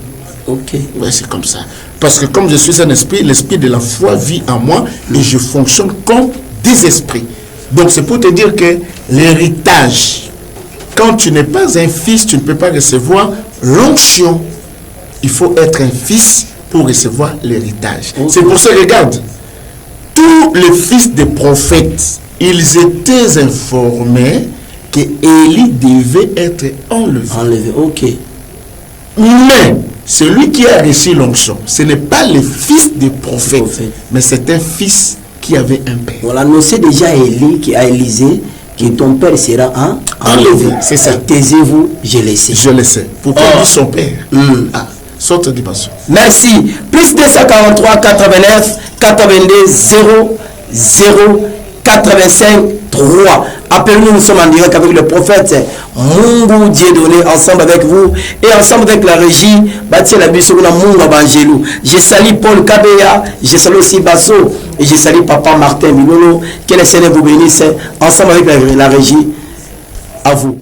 Ouais, c'est comme ça. Parce que comme je suis un esprit, l'esprit de la foi vit en moi et je fonctionne comme des esprits. Donc c'est pour te dire que l'héritage, quand tu n'es pas un fils, tu ne peux pas recevoir l'onction. Il faut être un fils pour recevoir l'héritage. C'est pour ça, regarde, tous les fils des prophètes, ils étaient informés que Élie devait être enlevé. Mais celui qui a reçu l'onction, ce n'est pas le fils des prophètes, mais c'est un fils qui avait un père. On annonçait déjà Élie, qui a Élisée, que ton père sera enlevé. C'est ça. Taisez-vous, je le sais. Je le sais. Pourquoi dit son père? Sorte de dimension. Merci. Plus 243 89 82 0 0 85 3. Appelez-nous, nous sommes en direct avec le prophète Mungu Dieudonné, ensemble avec vous et ensemble avec la régie Bâti la Bissoguna Mungu Bangelou. Je salue Paul Kabeya, je salue aussi Basso et je salue Papa Martin Milolo. Que le Seigneur vous bénisse, ensemble avec la régie. À vous.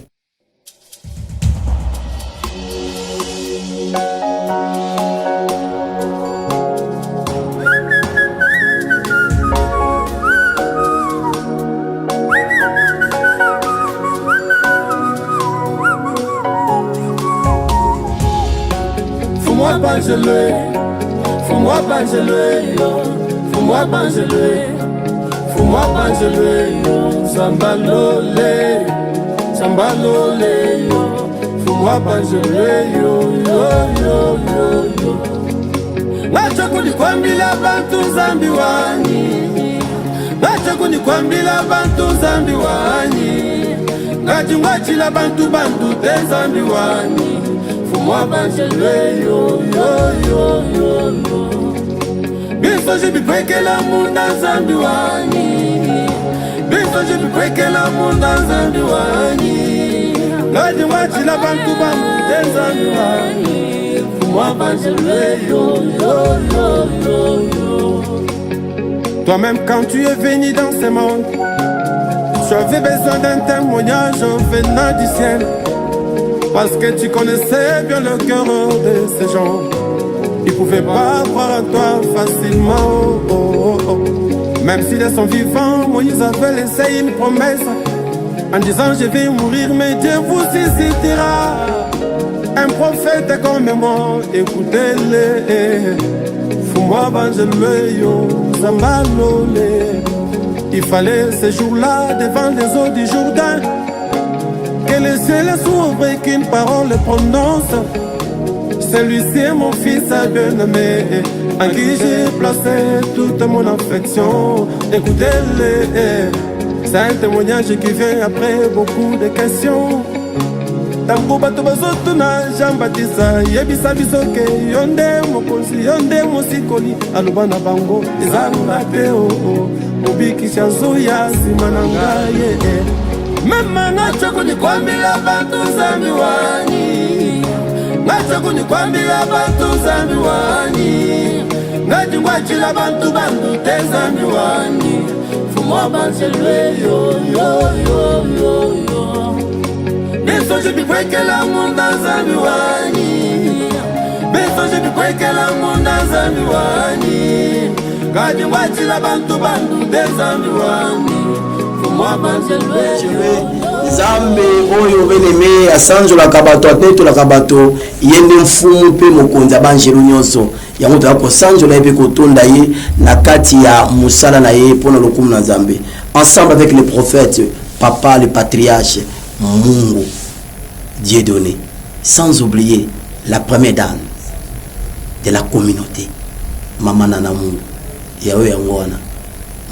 Fous-moi bangelé, fous-moi bangelé, fous-moi bangelé, sambalolé, sambalolé, fous-moi bangelé, yo. Ngacho kunikwambila bantu zambi wani, ngacho kunikwambila bantu zambi wani, ngacho la bantu te zambi wani. Fous-moi bangelé, yo. Biso je peux que la munda zambi wani. Biso je peux que la munda zambi wani. Ngaji la bantu te zambi wani. Fous-moi bangelé, yo. Toi-même quand tu es venu dans ce monde, tu avais besoin d'un témoignage venant du ciel. Parce que tu connaissais bien le cœur de ces gens. Ils pouvaient pas croire à toi facilement. Même s'ils sont vivants, Moïse avait laissé une promesse en disant je vais mourir mais Dieu vous suscitera un prophète comme moi. Écoutez-le. Fous-moi bangelé, yo, zambalolé. Il fallait ce jour-là devant les eaux du Jourdain que les cieux s'ouvrent et qu'une parole prononce. Celui-ci est mon fils bien-aimé, en qui j'ai placé toute mon affection. Écoutez-le. C'est un témoignage qui vient après beaucoup de questions. Tango bato bazotuna Jean Baptiste yebisa bisoke yonde mokonzi yonde mosikoli aloba na bango ezanga te mobikisha nzuya nsima na ngai mema ngacho kunikwambila bantu nzambi wani ngacho kunikwambila bantu nzambi wani ngati ngwachila bantu bantu te nzambi wani fumo banzelwe yo yo yo yo yo Beso je bikwekela munda nzambi wani Beso je bikwekela munda nzambi wani Kadi wachila bantu bantu de nzambi wani Fumwa banzelwe Nzambe oyo beneme asanjo la kabato ateto la kabato yende mfumu pe mokonza banjelu nyonso yango to ko sanjo la ebe kotonda ye na kati ya musala na ye pona lokumu na Nzambe ensemble avec les prophètes papa le patriarche Mungu Dieu donné, sans oublier la première dame de la communauté, Maman Nana Mungu, Yahweh Yangwana,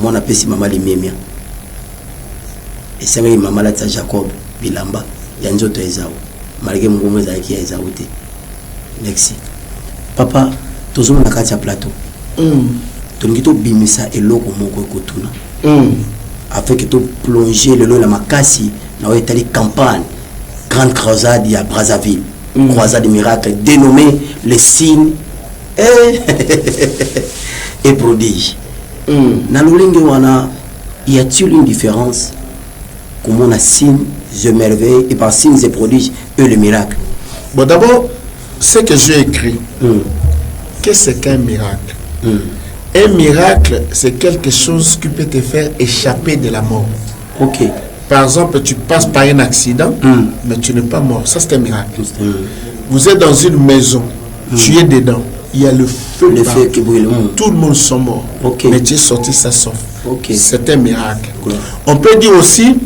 mon appesi Maman Limemia, et c'est vrai Maman Latsa Jacob, Bilamba, Yanjoto Ezao, malgré mon gomme Zaki Ezaouté. Merci. Papa, tous on a katia plateau. Tonito bimisa et loko moko kotuna. Afin que tu plonges le long de la makasi, na wetali campagne. Grande croisade à Brazzaville, croisade de miracles dénommée les signes et prodiges. Dans le lingue y a-t-il une différence comment on a signes et merveilles et par signes et prodiges et le miracle? Bon, d'abord, ce que j'ai écrit, qu'est-ce qu'un miracle? Un miracle, c'est quelque chose qui peut te faire échapper de la mort. Ok. Par exemple, tu passes par un accident, mais tu n'es pas mort. Ça, c'est un miracle. Vous êtes dans une maison, tu es dedans, il y a le feu. Le feu qui brûle. Tout le monde est mort. Mais tu es sorti, ça sauve. C'est un miracle. On peut dire aussi,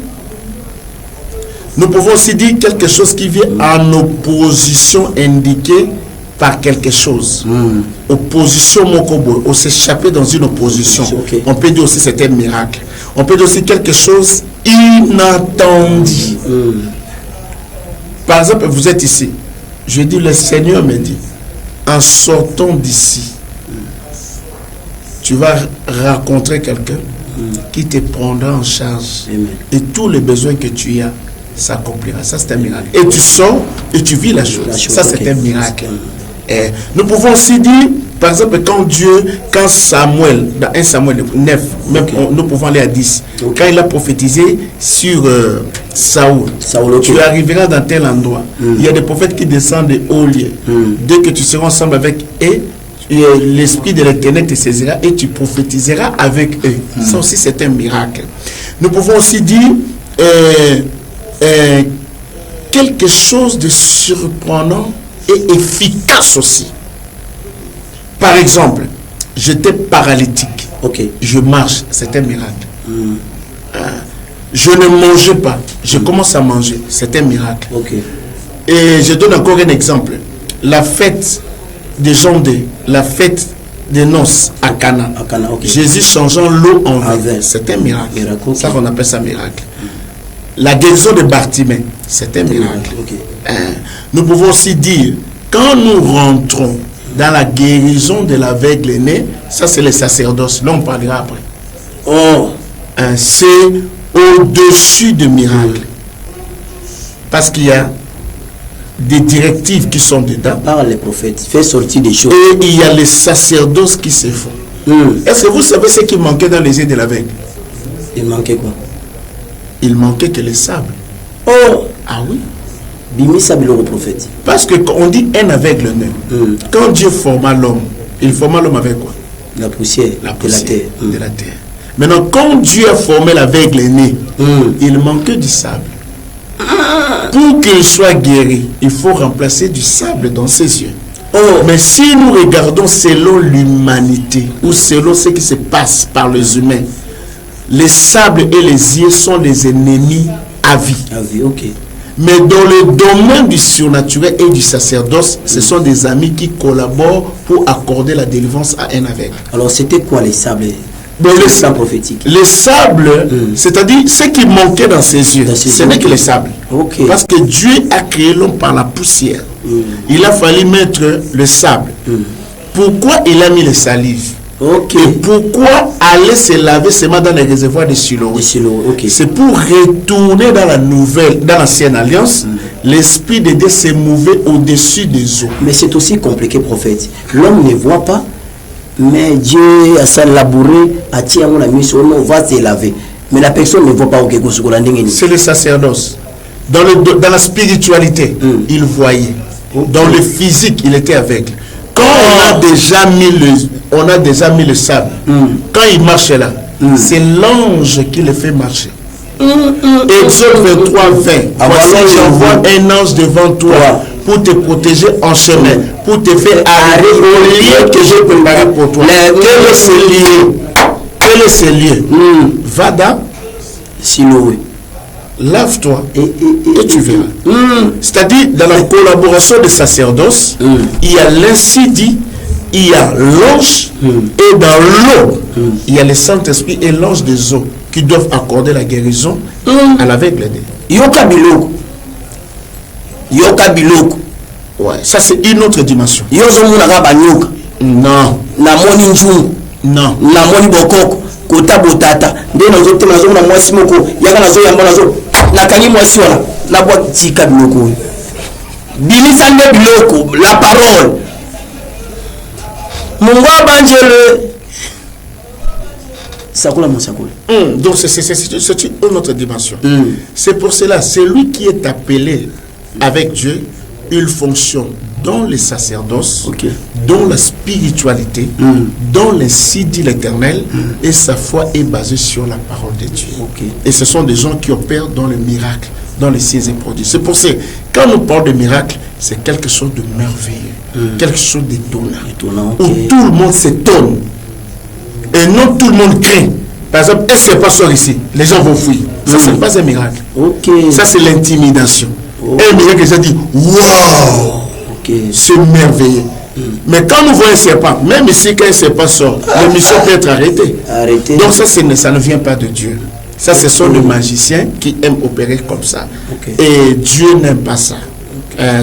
nous pouvons aussi dire quelque chose qui vient en opposition indiquée par quelque chose. Opposition, on s'échapper dans une opposition. On peut dire aussi c'est un miracle. On peut dire aussi quelque chose inattendu. Par exemple, vous êtes ici. Je dis, le Seigneur me dit, en sortant d'ici, tu vas rencontrer quelqu'un qui te prendra en charge. Et tous les besoins que tu as s'accomplira. Ça, c'est un miracle. Et tu sors et tu vis la chose. Ça, c'est un miracle. Et nous pouvons aussi dire, par exemple, quand Samuel, dans 1 Samuel 9, même nous pouvons aller à 10, quand il a prophétisé sur Saoul, tu arriveras dans tel endroit. Il y a des prophètes qui descendent de hauts lieux. Dès que tu seras ensemble avec eux, l'esprit de l'Éternel te saisira et tu prophétiseras avec eux. Ça aussi, c'est un miracle. Nous pouvons aussi dire quelque chose de surprenant et efficace aussi. Par exemple, j'étais paralytique. Je marche, c'est un miracle. Je ne mangeais pas, je commence à manger, c'est un miracle. Et je donne encore un exemple. La fête des gens la fête des noces à Cana. Jésus changeant l'eau en vin, c'est un miracle. Ça, on appelle ça miracle. La guérison de Bartimée, c'est un miracle. Nous pouvons aussi dire, quand nous rentrons dans la guérison de l'aveugle né, ça c'est le sacerdoce. Là, on parlera après. C'est au-dessus de miracles. Parce qu'il y a des directives qui sont dedans. Par les prophètes, fait sortir des choses. Et il y a les sacerdoces qui se font. Est-ce que vous savez ce qui manquait dans les yeux de l'aveugle? Il manquait quoi? Il manquait que le sable. Ah oui. Prophète. Parce que quand on dit un aveugle né, quand Dieu forma l'homme, il forma l'homme avec quoi? La poussière, de la terre. Maintenant, quand Dieu a formé l'aveugle né, il manquait du sable. Pour qu'il soit guéri, il faut remplacer du sable dans ses yeux. Mais si nous regardons selon l'humanité ou selon ce qui se passe par les humains, les sables et les yeux sont les ennemis à vie. Mais dans le domaine du surnaturel et du sacerdoce, ce sont des amis qui collaborent pour accorder la délivrance à un aveugle. Alors c'était quoi les sables? Bon, le sang prophétique. Les sables, c'est-à-dire ce qui manquait dans ses yeux, ce n'est que les sables. Okay. Parce que Dieu a créé l'homme par la poussière. Il a fallu mettre le sable. Pourquoi il a mis les salives? Okay. Et pourquoi aller se laver seulement dans les réservoirs de Siloé? Okay. C'est pour retourner dans la nouvelle, dans l'ancienne alliance. L'esprit de Dieu s'est mouvé au-dessus des eaux. Mais c'est aussi compliqué, prophète. L'homme ne voit pas, mais Dieu a ça labouré, a tiré mon ami sur nous, on va se laver. Mais la personne ne voit pas. C'est le sacerdoce. Dans la spiritualité, il voyait. Dans le physique, il était aveugle. Quand on a déjà mis le sable, quand il marche là, c'est l'ange qui le fait marcher. Exode 23, 20. Voici, j'envoie un ange devant toi pour te protéger en chemin, pour te faire arriver au lieu que j'ai préparé pour toi. Quel est ce lieu? Quel est ce lieu? Va dans Siloé. Lave-toi et tu verras. C'est-à-dire, dans la collaboration des sacerdoces, il y a l'inci dit, il y a l'ange, et dans l'eau, il y a le Saint-Esprit et l'ange des eaux qui doivent accorder la guérison à l'aveugle. Yoka biloko. Yoka biloko. Ouais, ça c'est une autre dimension. Yozo munaka banyoka. Non. Namoni njungu. Non. Namoni bokoko. Kota botata. Nde nazo te nazo na mwasi moko. Yaka nazo yamba nazo. Nakani mwasi wana. Na bwa tika biloko. Bimisa nde biloko. La parole. Mungu abanjele. Sakula mon sakula. Donc c'est une autre dimension. C'est pour cela, celui qui est appelé avec Dieu, il fonctionne dans les sacerdoces, dans la spiritualité, dans les sites de l'Éternel, et sa foi est basée sur la parole de Dieu. Et ce sont des gens qui opèrent dans les miracles, dans les signes et produits. C'est pour ça, quand on parle de miracles, c'est quelque chose de merveilleux, quelque chose d'étonnant, où tout le monde s'étonne. Et non tout le monde craint. Par exemple, est-ce qu'il n'y a pas sort ici? Les gens vont fuir. Ça, ce n'est pas un miracle. Ça, c'est l'intimidation. Un miracle, ça dit waouh! C'est merveilleux. Mais quand nous voyons un serpent, même ici, quand un serpent sort, l'émission peut être arrêtée. Donc, ça ne vient pas de Dieu. Ça, ce sont les magiciens qui aiment opérer comme ça. Et Dieu n'aime pas ça.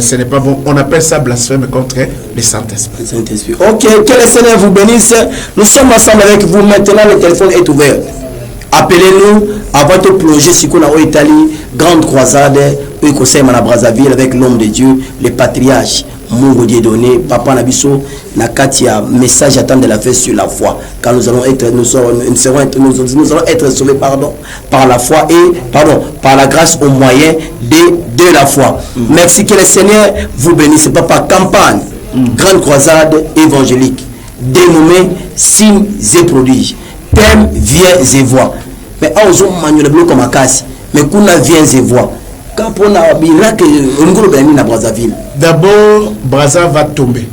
Ce n'est pas bon. On appelle ça blasphème contre le Saint-Esprit. Ok, que le Seigneur vous bénisse. Nous sommes ensemble avec vous. Maintenant, le téléphone est ouvert. Appelez-nous avant de plonger si on a en Italie, grande croisade, au conseil à Brazzaville avec l'homme de Dieu, le patriarche, Mungo Dieudonné, Papa Nabiso, Nakatia, message attend de la fête sur la foi. Quand nous allons être, nous allons être sauvés, par la foi et, par la grâce au moyen de la foi. Merci que le Seigneur vous bénisse. Papa, campagne, grande croisade évangélique, dénommée signes et prodiges. Thème, viens et vois. Mais on a manuel comme un casse. Mais qu'on a viens et vois. Quand on a miracle, on a Brazzaville. D'abord, Brazza va tomber.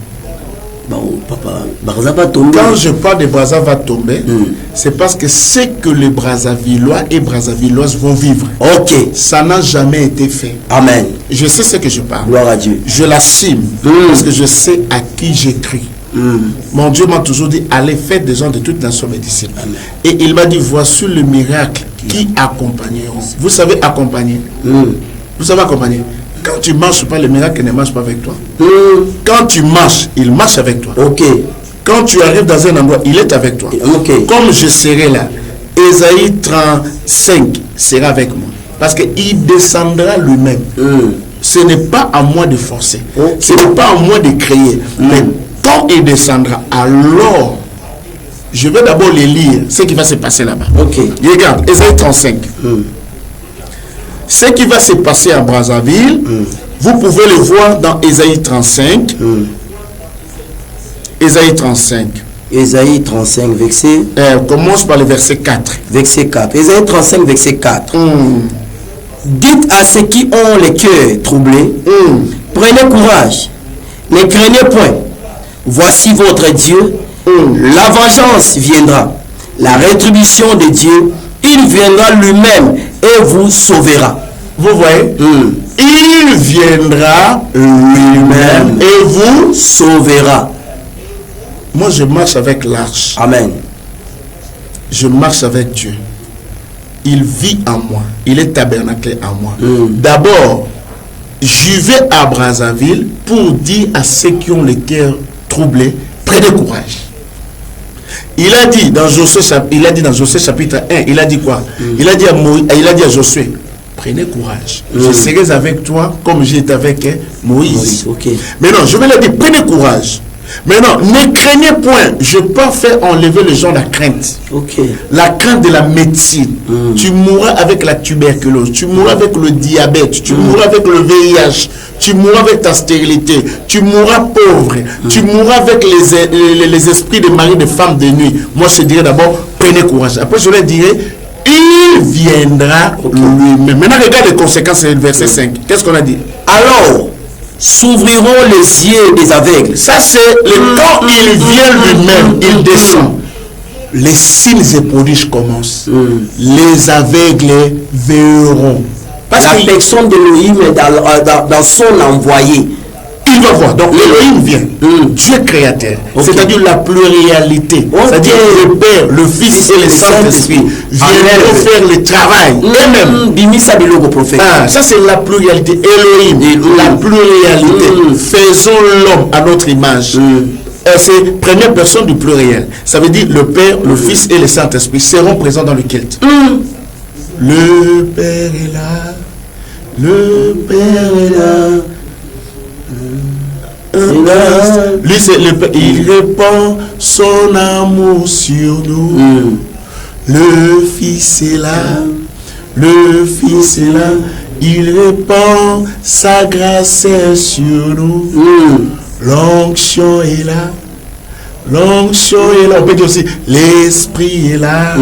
Bon, papa, Brazza va tomber. Quand je parle de Brazza va tomber, c'est parce que c'est que les Brazzavillois et Brazzavilloises vont vivre. Ok. Ça n'a jamais été fait. Amen. Je sais ce que je parle. Gloire à Dieu. Je l'assume parce que je sais à qui j'écris. Mon Dieu m'a toujours dit, allez, faites des gens de toutes nations mes disciples. Et il m'a dit, voici le miracle qui accompagneront. Vous savez accompagner. Vous savez accompagner. Quand tu marches pas, le miracle ne marche pas avec toi. Quand tu marches, il marche avec toi. Quand tu arrives dans un endroit, il est avec toi. Comme je serai là, Ésaïe 35 sera avec moi. Parce qu'il descendra lui-même. Ce n'est pas à moi de forcer. Ce n'est pas à moi de créer. Mais quand il descendra, alors je vais d'abord les lire, ce qui va se passer là-bas. Regarde, Ésaïe 35. Ce qui va se passer à Brazzaville, vous pouvez le voir dans Ésaïe 35. Ésaïe 35. Ésaïe 35, verset. Commence par le verset 4. Verset 4. Ésaïe 35, verset 4. Dites à ceux qui ont les cœurs troublés, prenez courage, ne craignez point. Voici votre Dieu, la vengeance viendra, la rétribution de Dieu, il viendra lui-même et vous sauvera. Vous voyez, il viendra lui-même et vous sauvera. Moi je marche avec l'arche. Amen. je marche avec Dieu. Il vit en moi. Il est tabernaclé en moi. D'abord, je vais à Brazzaville pour dire à ceux qui ont le cœur troublé, prenez courage. Il a dit dans Josué chapitre 1, il a dit quoi? Il a dit à Josué, prenez courage. Je serai avec toi comme j'étais avec Moïse. Mais non, je vais leur dire, prenez courage. Maintenant, ne craignez point. Je peux faire enlever les gens la crainte. La crainte de la médecine. Tu mourras avec la tuberculose. Tu mourras avec le diabète. Tu mourras avec le VIH. Tu mourras avec ta stérilité. Tu mourras pauvre. Tu mourras avec les esprits de mari, de femmes de nuit. Moi, je dirais d'abord, prenez courage. Après, je leur dirai, il viendra lui-même. Maintenant, regarde les conséquences du verset 5. Qu'est-ce qu'on a dit? Alors, s'ouvriront les yeux des aveugles. Ça, c'est le temps où il vient lui-même, il descend. Les signes et prodiges commencent. Les aveugles verront. Parce la personne d'Élohim dans son envoyé. Il va voir. Donc l'Élohim vient. Dieu créateur. C'est-à-dire la pluralité. C'est-à-dire le Père, le Fils et le Saint-Esprit viennent faire le travail. Eux-mêmes. Ça c'est la pluralité. Elohim, la pluralité. Faisons l'homme à notre image. C'est première personne du pluriel. Ça veut dire le Père, le Fils et le Saint-Esprit seront présents dans le culte. Le Père est là. Le Père est là. Lui, c'est le Père. Il répand son amour sur nous. Le Fils est là. Le Fils est là. Il répand sa grâce sur nous. L'onction est là. L'onction est là. On peut dire aussi, l'Esprit est là.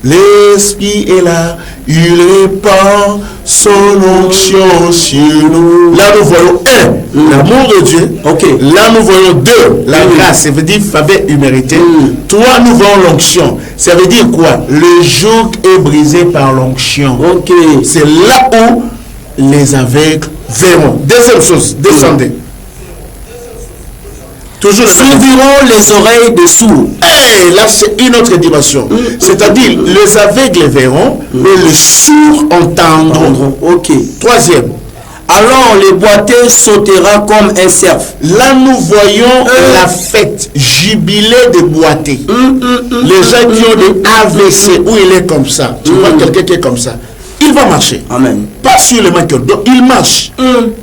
L'Esprit est là. Il répand son onction sur nous. Là, nous voyons l'amour de Dieu. Là, nous voyons deux, la grâce. Ça veut dire faveur humanité. Trois, nous voyons l'onction. Ça veut dire quoi? Le joug est brisé par l'onction. C'est là où les aveugles verront. Deuxième chose, descendez. Toujours s'ouvriront les oreilles des sourds. Là, c'est une autre dimension. C'est-à-dire, les aveugles verront, mais les sourds entendront. Troisième. Alors, les boiteux sautera comme un cerf. Là, nous voyons la fête, jubilé des boiteux. Les gens qui ont des AVC, où il est comme ça. Tu vois quelqu'un qui est comme ça. Il va marcher. Amen. Pas sur le manqueur. Donc, il marche.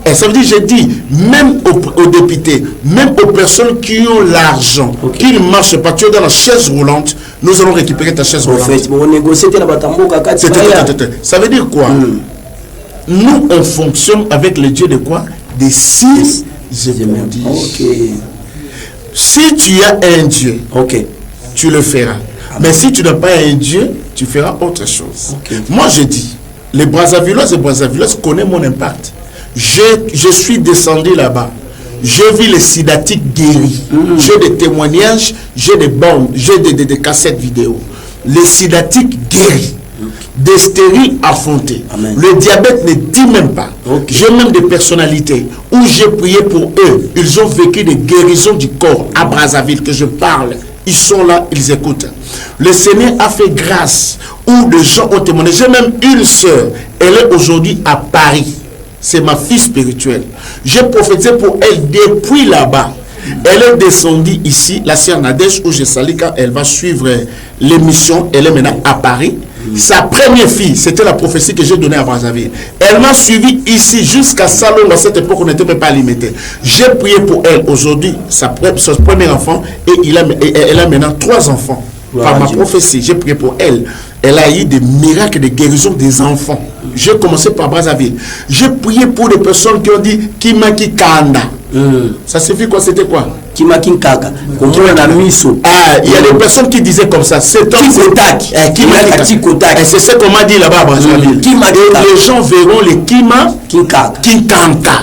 Et ça veut dire, j'ai dit, même aux députés, même aux personnes qui ont l'argent, qui ne marchent pas, tu es dans la chaise roulante, nous allons récupérer ta chaise roulante. Ça veut dire quoi? Nous, on fonctionne avec le Dieu de quoi? Des signes et prodiges. Si tu as un Dieu, tu le feras. Mais si tu n'as pas un Dieu, tu feras autre chose. Moi, je dis, les Brazzavillois et Brazzavilloises connaissent mon impact. Je suis descendu là-bas. J'ai vu les sidatiques guéris. J'ai des témoignages, j'ai des bornes, j'ai des cassettes vidéo. Les sidatiques guéris. Des stériles affrontés. Le diabète ne dit même pas. J'ai même des personnalités où j'ai prié pour eux. Ils ont vécu des guérisons du corps à Brazzaville que je parle. Ils sont là, ils écoutent. Le Seigneur a fait grâce où les gens ont témoigné. J'ai même une sœur. Elle est aujourd'hui à Paris. C'est ma fille spirituelle. J'ai prophétisé pour elle depuis là-bas. Elle est descendue ici, la sœur Nadège, où je salue quand elle va suivre l'émission. Elle est maintenant à Paris. Sa première fille, c'était la prophétie que j'ai donnée à Brazzaville. Elle m'a suivi ici jusqu'à Salon. À cette époque, on n'était même pas limité. J'ai prié pour elle aujourd'hui, son premier enfant, et elle a maintenant 3 enfants. Par ma prophétie, j'ai prié pour elle. Elle a eu des miracles de guérison des enfants. J'ai commencé par Brazzaville. J'ai prié pour des personnes qui ont dit Kimaki Kanda. Ça signifie quoi? C'était quoi? Kimaki Kaka. Il y a des personnes qui disaient comme ça. C'est c'est ce qu'on m'a dit là-bas à Brazzaville. Les gens verront les Kinkaka.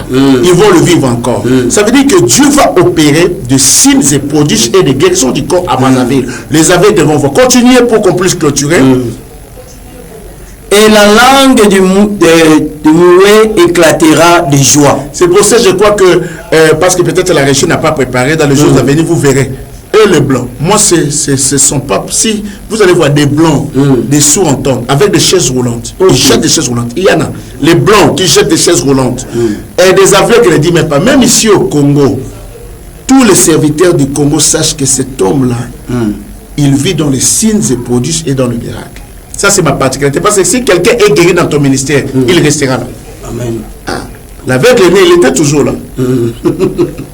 Ils vont le vivre encore. Ça veut dire que Dieu va opérer de signes et prodiges et de guérisons du corps à Brazzaville. Les aveugles vont voir. Continuez pour qu'on puisse clôturer. Et la langue du muet éclatera de joie. C'est pour ça que je crois que, parce que peut-être la régie n'a pas préparé, dans les jours à venir, vous verrez. voyez les blancs, moi ce sont pas... Si vous allez voir des blancs, des sourds entendent, avec des chaises roulantes, ils jettent des chaises roulantes. Il y en a, les blancs qui jettent des chaises roulantes. Et des aveugles ne disent même pas. Même ici au Congo, tous les serviteurs du Congo sachent que cet homme-là, il vit dans les signes et prodiges et dans le miracle. Ça, c'est ma particularité. Parce que si quelqu'un est guéri dans ton ministère, il restera là. Amen. L'aveugle né, il était toujours là.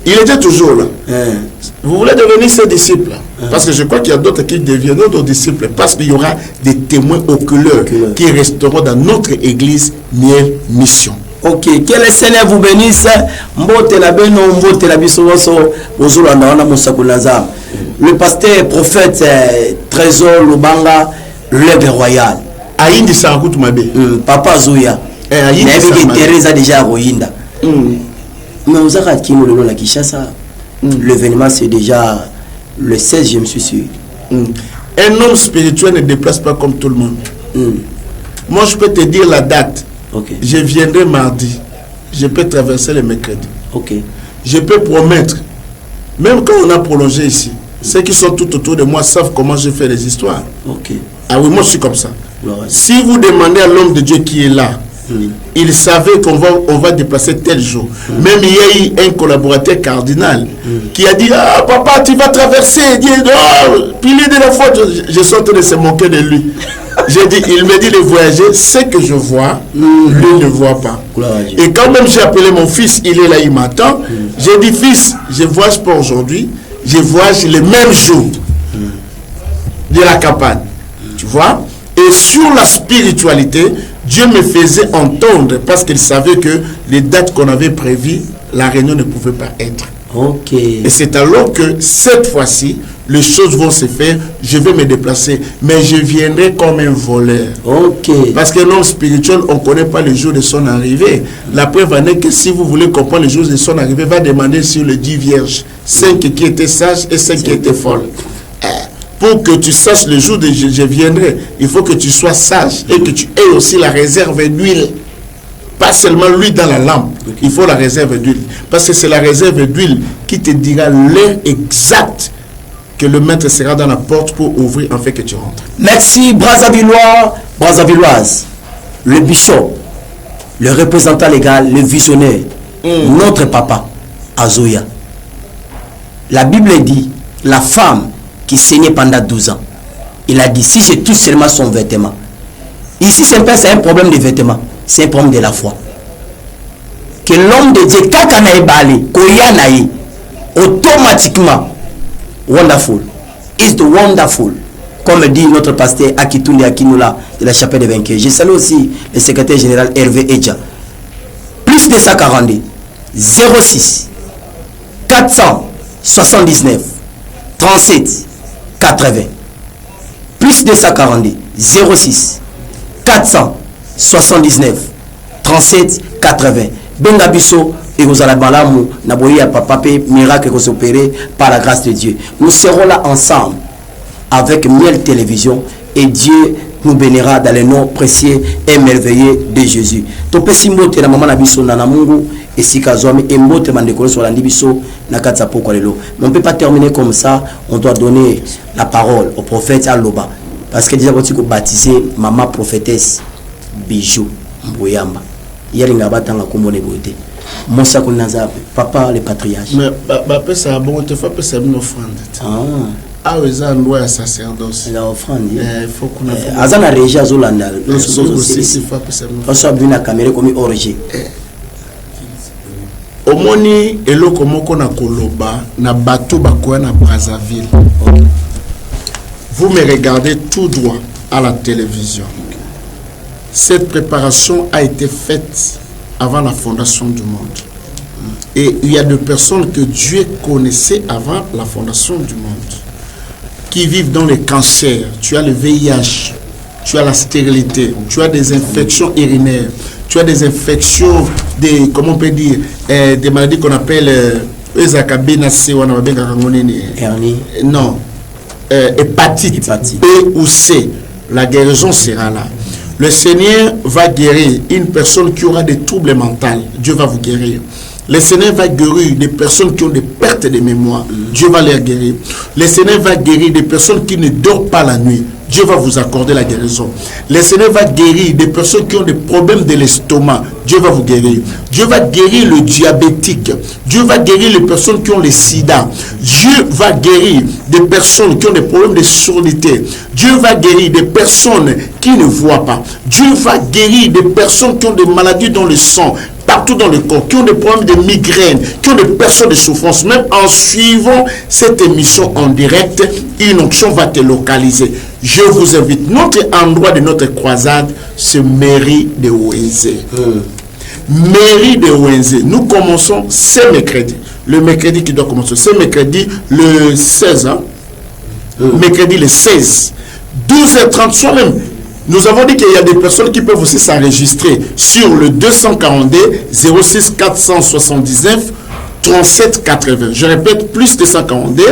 Il était toujours là. Vous voulez devenir ses disciples? Parce que je crois qu'il y a d'autres qui deviendront nos disciples. Parce qu'il y aura des témoins oculaires qui resteront dans notre église Miel Mission. Ok, que le Seigneur vous bénisse. Le pasteur prophète Trésor Lubanga, l'œuvre royale. Aïndi Sangout Mabe. Papa Zouya. Teresa déjà Rohinda. Mais vous avez dit que la Kishasa, l'événement c'est déjà le 16, je me suis sûr. Un homme spirituel ne déplace pas comme tout le monde. Moi, je peux te dire la date. Je viendrai mardi. Je peux traverser le mercredi. Je peux promettre. Même quand on a prolongé ici, ceux qui sont tout autour de moi savent comment je fais les histoires. Ah oui, moi je suis comme ça. Si vous demandez à l'homme de Dieu qui est là, il savait qu'on va déplacer tel jour. Même il y a eu un collaborateur cardinal qui a dit: ah papa, tu vas traverser. Puis il est de la faute. Je suis en train de se moquer de lui. J'ai dit, il me dit de voyager, ce que je vois, lui ne voit pas. Et quand même j'ai appelé mon fils, il est là, il m'attend. J'ai dit: fils, je ne voyage pas aujourd'hui, je voyage le même jour de la campagne. Tu vois? Et sur la spiritualité, Dieu me faisait entendre parce qu'il savait que les dates qu'on avait prévues, la réunion ne pouvait pas être. Et c'est alors que cette fois-ci, les choses vont se faire, je vais me déplacer, mais je viendrai comme un voleur. Parce qu'un homme spirituel, on ne connaît pas le jour de son arrivée. La preuve en est que si vous voulez comprendre le jour de son arrivée, va demander sur le 10 vierges, 5 qui étaient sages et 5 qui étaient folles. Pour que tu saches le jour de je viendrai, il faut que tu sois sage et que tu aies aussi la réserve d'huile. Pas seulement l'huile dans la lampe, il faut la réserve d'huile. Parce que c'est la réserve d'huile qui te dira l'heure exacte que le maître sera dans la porte pour ouvrir afin que tu rentres. Merci Brazzavillois, Brazzavilloise, le bishop, le représentant légal, le visionnaire, notre papa, Azoya. La Bible dit, la femme qui saignait pendant 12 ans, il a dit, si je touche seulement son vêtement. Ici, c'est un problème de vêtements, c'est un problème de la foi. Que l'homme de Dieu, automatiquement, wonderful, is the wonderful, comme dit notre pasteur Akitouni Akinula de la chapelle des vainqueurs. Je salue aussi le secrétaire général Hervé Edja. Plus de 142, 06, 479, 37, 80. Plus de 142, 06, 479, 37, 80. Benga biso et vous allez balamu naboya papa miracle que s'opérer par la grâce de Dieu. Nous serons là ensemble avec Miel Télévision et Dieu nous bénira dans le nom précieux et merveilleux de Jésus. Topé simbote na mama na biso na mungu et sikazwami et mbote mandekolo sur la biso na katsa poko lelo. Mais on peut pas terminer comme ça, on doit donner la parole au prophète Aloba parce que déjà quand tu baptiser maman prophétesse Bijou Mboyamba. Hier il a battu la commune beauté. Monsa Kunaza, papa le patriarche. Mais papa ça bon te fait passer une offrande. Ah oui, ça doit être sacerdoce. La offrande. Il faut qu'on a. Azana régia Zolanda. Nous aussi c'est pas passer. On soit bien la caméra comme origine. Omoni eloko moko na koloba na bateau bakoya na Brazzaville. Vous me regardez tout droit à la télévision. Cette préparation a été faite avant la fondation du monde. Et il y a des personnes que Dieu connaissait avant la fondation du monde, qui vivent dans les cancers. Tu as le VIH, tu as la stérilité, tu as des infections urinaires, tu as des infections, comment on peut dire, des maladies qu'on appelle non, hépatite B ou C. La guérison sera là. Le Seigneur va guérir une personne qui aura des troubles mentaux. Dieu va vous guérir. Le Seigneur va guérir des personnes qui ont des pertes de mémoire. Dieu va les guérir. Le Seigneur va guérir des personnes qui ne dorment pas la nuit. Dieu va vous accorder la guérison. Le Seigneur va guérir des personnes qui ont des problèmes de l'estomac. Dieu va vous guérir. Dieu va guérir le diabétique. Dieu va guérir les personnes qui ont le sida. Dieu va guérir des personnes qui ont des problèmes de surdité. Dieu va guérir des personnes qui ne voient pas. Dieu va guérir des personnes qui ont des maladies dans le sang, partout dans le corps, qui ont des problèmes de migraine, qui ont des personnes de souffrance. Même en suivant cette émission en direct, une onction va te localiser. Je vous invite. Notre endroit de notre croisade, c'est Mairie de Ouenzé. Mairie de Ouenzé. Nous commençons ce mercredi. Le mercredi qui doit commencer. Ce mercredi, le 16. Mercredi, le 16. 12h30, soi-même. Nous avons dit qu'il y a des personnes qui peuvent aussi s'enregistrer sur le 242 06 479 37 80. Je répète, plus 242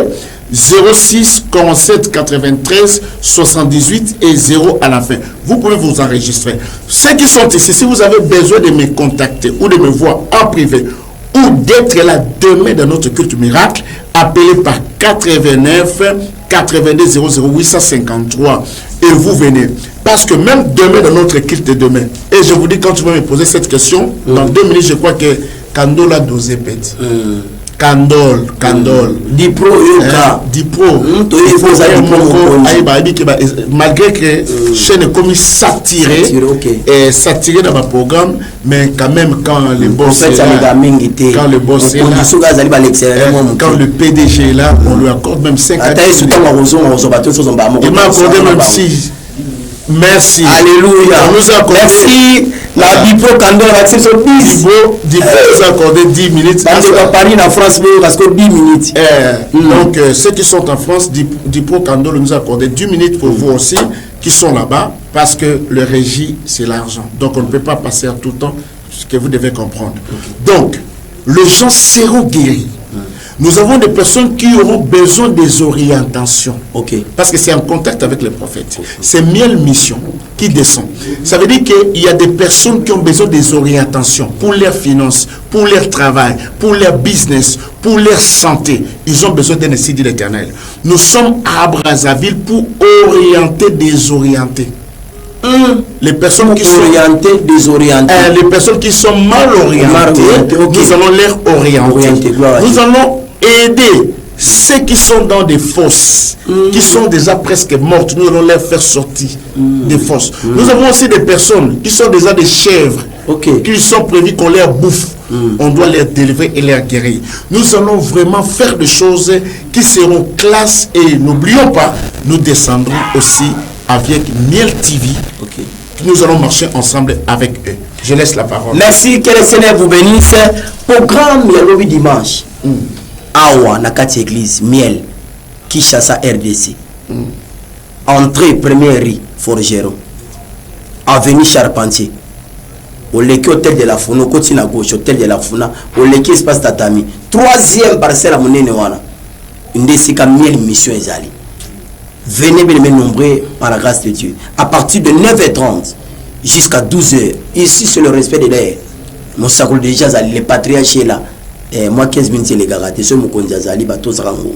06 47 93 78 et 0 à la fin. Vous pouvez vous enregistrer. Ceux qui sont ici, si vous avez besoin de me contacter ou de me voir en privé ou d'être là demain dans notre culte miracle, appelez par 89 82 00 853 et vous venez. Parce que même demain dans notre culte de demain, et je vous dis quand tu vas me poser cette question, dans 2 minutes je crois que Kandol a dosé bête. Kandol. Dipro, malgré que je ne comme satiré dans ma programme, mais quand même quand le boss est là, quand le PDG est là, on lui accorde même 5 ans. Il m'a accordé même 6. Merci. Alléluia. Merci. La Dipro Kandol a accès sur 10. Dipro nous a accordé 10 minutes. Parce que Paris en France, parce que 10 minutes. Donc, ceux qui sont en France, Dipro Kandol nous a accordé 10 minutes pour vous aussi, qui sont là-bas, parce que le régie, c'est l'argent. Donc, on ne peut pas passer à tout le temps, ce que vous devez comprendre. Donc, les gens seront guéris. Nous avons des personnes qui auront besoin des orientations. Parce que c'est en contact avec les prophètes. C'est Miel Mission qui descend. Ça veut dire qu'il y a des personnes qui ont besoin des orientations pour leurs finances, pour leur travail, pour leur business, pour leur santé. Ils ont besoin d'un essai de l'Éternel. Nous sommes à Brazzaville pour orienter, désorienter. Les personnes qui sont orientées, désorientées. Les personnes qui sont mal orientées, nous allons les orienter. Nous allons aider ceux qui sont dans des fosses, qui sont déjà presque mortes. Nous allons les faire sortir des fosses. Nous avons aussi des personnes qui sont déjà des chèvres, qui sont prévues qu'on les bouffe. On doit les délivrer et les guérir. Nous allons vraiment faire des choses qui seront classes. Et n'oublions pas, nous descendrons aussi avec Miel TV. Nous allons marcher ensemble avec eux. Je laisse la parole. Merci, que le Seigneur vous bénisse. Programme Miel dimanche. Awa Nakati Église Miel Kinshasa RDC. Entrée première rue Forgeron. Avenue Charpentier. Au Leki Hôtel de la Funa, au côté à gauche, Hôtel de la Funa, au Leki Espace Tatami. 3e parcelle à Monene Wana. Une décision Miel Mission Ezali. Venez me nombrer par la grâce de Dieu. À partir de 9h30 jusqu'à 12h. Ici, c'est le respect de l'air. Mon sacoule déjà, les patriarches là. Moi, 15 minutes, les gars, c'est mon kondiazali, bateau Zarango.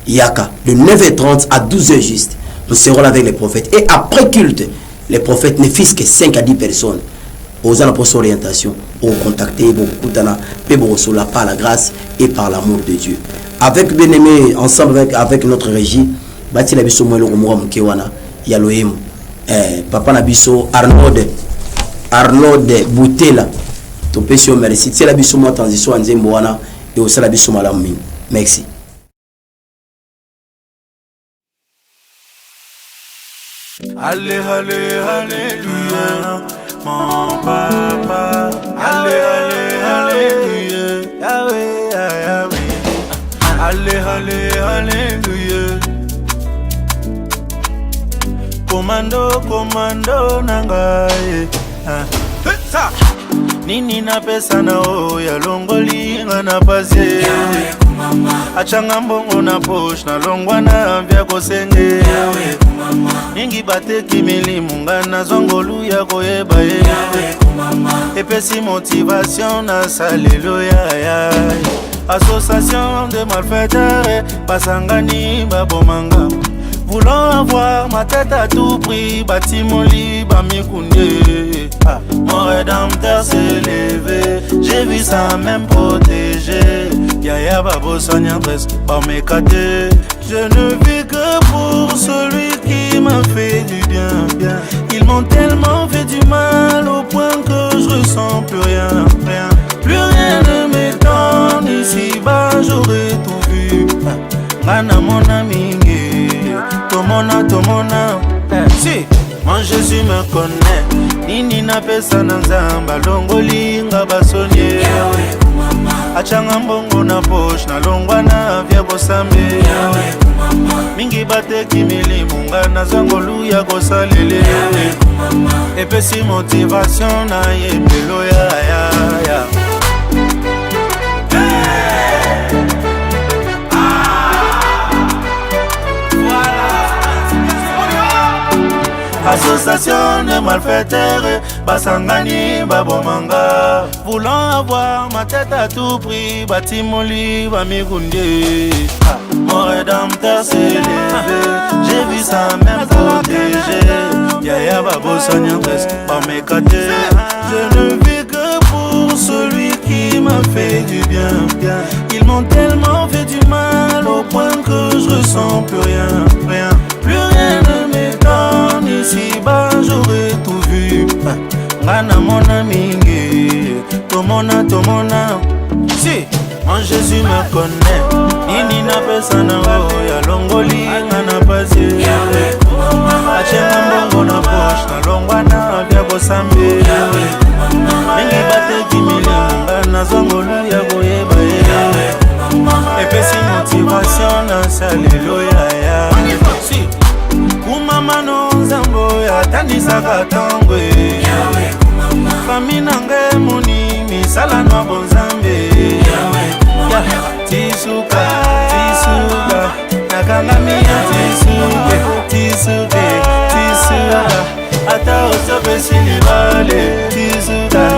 Yaka. De 9h30 à 12h juste. Nous serons là avec les prophètes. Et après culte, les prophètes ne fixent que 5 à 10 personnes. Aux allons pour orientation, pour contacter, pour coutana, pour cela par la grâce et par l'amour de Dieu. Avec bien-aimé, ensemble avec notre régie, Bati la biso mwelo kumwa mkewana ya loemu. Papa na biso Arnaud Boutela. Topesio merci. C'est la biso mwa transition nzembo wana et aussi la biso malamu mingi. Merci. Allez, allez, alléluia, mon papa. Allez, allez, alléluia, Yahweh, Yahweh. Allez, allez, alléluia. Commando nangaye. Nini na pesa na o ya longoli ngana pase. achanga mbongo na poche na longwa na vya kosenge ningi bateki milimu nga nazwa ngolu ya koyeba ye epesi motivation na salelo ya association de malfaiteurs basangani babomanga voulant avoir ma tête à tout prix batimoli bamikundie mon rédempteur s'est levé j'ai vu ça même protégé yaya babosanya presque par m'écarter je ne vis que pour celui qui m'a fait du bien ils m'ont tellement fait du mal au point que je ressens plus rien plus rien ne m'étonne ici-bas j'aurais tout vu Ngana mon ami Tomona Si, mon Jésus me connaît Nini na pesa na nzamba Longoli nga basonye Achanga mbongo na poche Na longwa na vya kosambe Mingi bateki milimu Nga na zangolu ya kosalele Epesi motivation na yembelo ya Association de malfaiteurs, basangani, babomanga voulant avoir ma tête à tout prix, batimoli, bamigundi mon rédempteur s'est levé, j'ai vu ça même protégé Yaya babosanya presque par m'écarter je ne vis que pour celui qui m'a fait du bien ils m'ont tellement fait du mal au point que je ressens plus rien plus rien ne m'étonne ici-bas j'aurais tout vu Ngana mon ami Tomona Si, mon Jésus me connaît Nini na pesa na ya longoli ngana pasi Achenga mbongo na poche na longwa na vya kosambe Mingi bateki milimu ngana zongolu ya koyeba Epesi motivation na salelo ya Si, kumamano nzambo ya tanisaka tongwe Famina nge muni misala nwa bonzambe Tisuka Nakangamiya tisuke Ata osope silibale Tisuka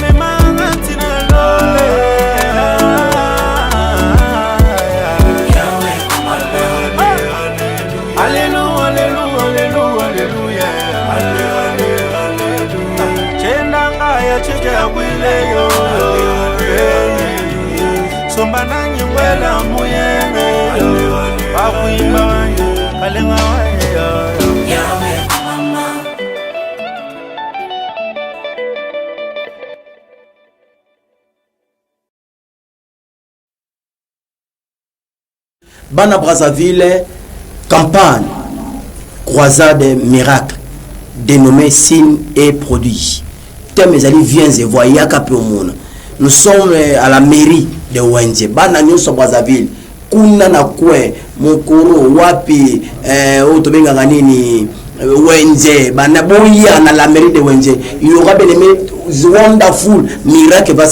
Memanga tina lole Sombana nyengwela muyenge Wakuimba wanje Kalenga wanje Yawe kumama Bana Brazzaville, campagne, croisade miracle, dénommée signes et produits. Mes amis, viens et vois, nous sommes à la mairie de Wenze. Bana nyonso Brazzaville. Kuna na kwe, Mokoro, Wapi, Otobenga ganini, Wenze. Bana boya na la mairie de Wenze. Il y aura bien aimé, wonderful miracle va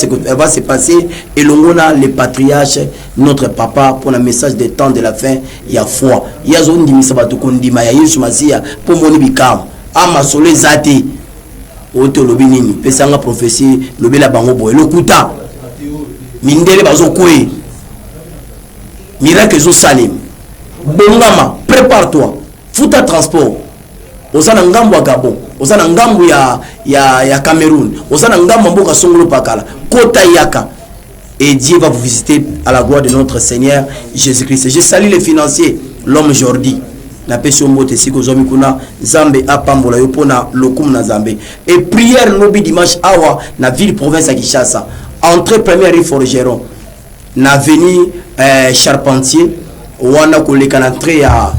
se passer. Et l'on a le patriarche, notre papa, pour le message des temps de la fin, il y a foi. Il y a zone d'Imisabato Kondima, il y a Yesu Masia, pour mon bikam. Ama sole zate. Oto lobi nini pesanga prophétie lobi la bango boy lokuta mindele bazo kwe miracle zo salim bongama prépare-toi futa transport osana ngambo ya Gabon osana ngambo ya Cameroun osana ngambo mboka songolo pakala kota yaka et Dieu va vous visiter à la gloire de notre Seigneur Jésus-Christ. Je salue les financiers l'homme Jordi na peso mbote siko zomi kuna Zambe apambola yo pona lokum na Zambe et prière lobi dimanche awa na ville province à Kinshasa entrée première rue Forgeron na avenue Charpentier wana koleka na entrée ya